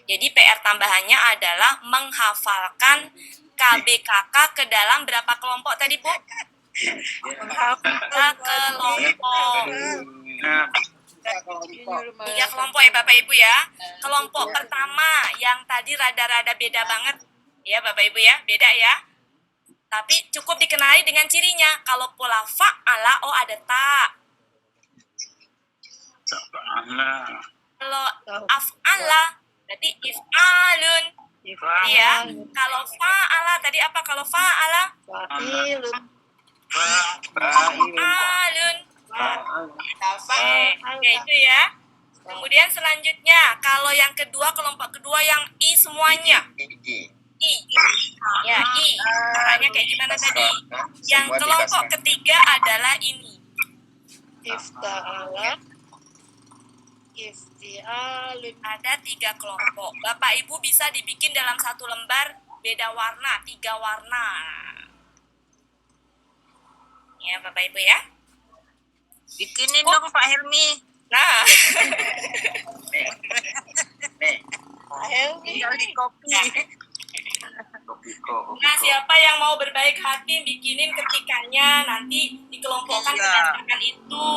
Jadi PR tambahannya adalah menghafalkan KBKK ke dalam berapa kelompok tadi, Bu? Kelompok. 3 kelompok ya Bapak Ibu ya. Kelompok pertama yang tadi rada-rada beda banget ya Bapak Ibu ya, beda ya. Tapi cukup dikenali dengan cirinya. Kalau pola fa'ala, oh ada ta. Kalau af'ala, berarti if'alun. Ya. Kalau fa'ala, tadi apa kalau fa'ala? Fa'ilun. Oke, itu ya. Kemudian selanjutnya, kalau yang kedua, kelompok kedua yang I semuanya. I. Ya, I. Caranya kayak gimana tadi? Yang kelompok ketiga adalah ini. Ifta'ala. Ifti'alun. Ada 3 kelompok. Bapak Ibu bisa dibikin dalam satu lembar beda warna, 3 warna. Ya Bapak Ibu ya. Bikinin dong Pak Helmi. Nah. Pak Helmi. Tinggal di copy. Nah, siapa yang mau berbaik hati bikinin ketikannya, nanti dikelompokkan berdasarkan itu.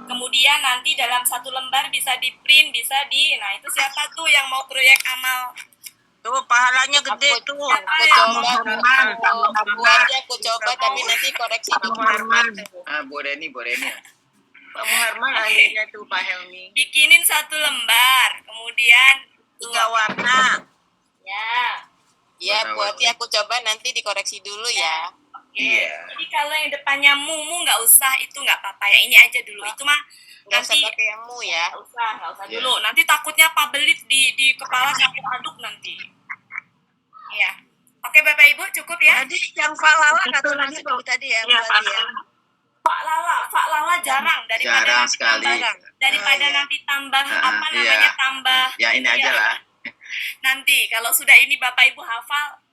Kemudian nanti dalam satu lembar bisa di print, nah itu siapa tuh yang mau proyek amal? Tuh pahalanya gede tuh. Aku coba tapi nanti koreksi dulu. Bu Reni. Pak Muharman akhirnya tuh Pak Helmi. Bikinin satu lembar, kemudian 3 warna. ya. Ya, buatnya aku coba nanti dikoreksi dulu ya. Oke. Iya. Jadi kalau yang depannya mu nggak usah, itu nggak apa-apa ya. Ini aja dulu. Itu mah Nggak usah nanti pakai yang mu ya. nggak usah Iya. dulu. Nanti takutnya pabelit di kepala campur aduk nanti. Iya. Oke Bapak Ibu cukup ya. Tadi yang Falala kata lagi Bu tadi ya, berarti ya. Pak Lala jarang daripada Jarang nanti sekali. daripada Oh, iya. nanti tambah Ah, namanya iya. tambah. Ya ini aja lah. Nanti kalau sudah ini Bapak Ibu hafal,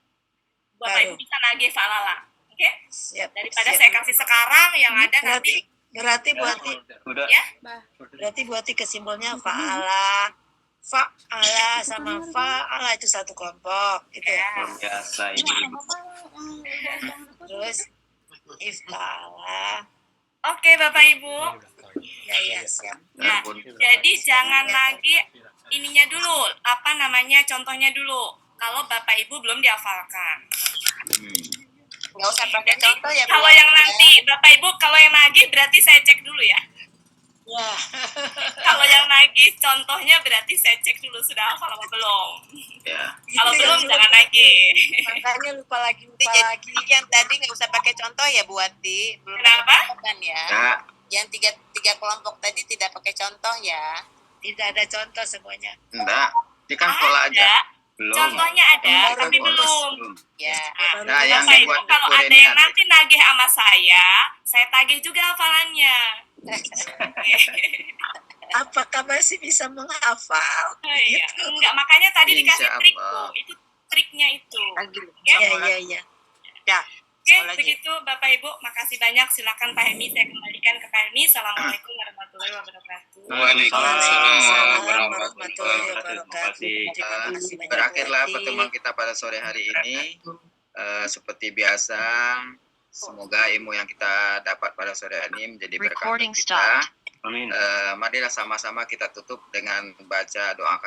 Bapak Baru. Ibu bisa nagih Pak Lala. Oke? Siap. Daripada siap. saya kasih sekarang yang ada nanti Berarti ya. buati kesimpulannya fa'ala sama fa'ala itu satu kelompok gitu ya. Luar biasa ini. Terus ifta'ala. Oke Bapak Ibu. Ya siap. Nah, Ampun. jadi jangan lagi ininya dulu, contohnya dulu. Kalau Bapak Ibu belum dihafalkan. Nggak usah pakai contoh ya. Kalau Bu. yang nanti Bapak Ibu kalau yang nagih berarti saya cek dulu ya. Ya. Kalau yang nagih contohnya berarti saya cek dulu sudah hafal apa belum. Ya. Kalau Itu belum yang jangan nagih. Makanya lupa lagi. Jadi yang tadi nggak usah pakai contoh ya Bu Wati. Belum Kenapa? kan ya. Ya. Yang tiga kelompok tadi tidak pakai contoh ya. Tidak ada contoh semuanya. Enggak. Ini kan pola aja. Ada. Belum. Contohnya ada, Baru tapi bonus. belum. Ya. Nah, yang Bapak Ibu buat kalau Bu ada Reni yang nanti. nanti nagih sama saya tagih juga hafalannya. Apakah masih bisa menghafal? Iya, enggak, makanya tadi dikasih Insya trik Allah. tuh. Itu triknya itu. Iya. Ya. Oke, Lagi. begitu Bapak Ibu, makasih banyak. Silakan Pak Helmi, saya kembalikan ke Pak Helmi. Assalamualaikum warahmatullahi wabarakatuh. Waalaikumsalam warahmatullahi wabarakatuh. Terima kasih. Berakhirlah pertemuan kita pada sore hari ini. Seperti biasa, semoga ilmu yang kita dapat pada sore hari ini menjadi berkah bagi kita. Marilah sama-sama kita tutup dengan baca doa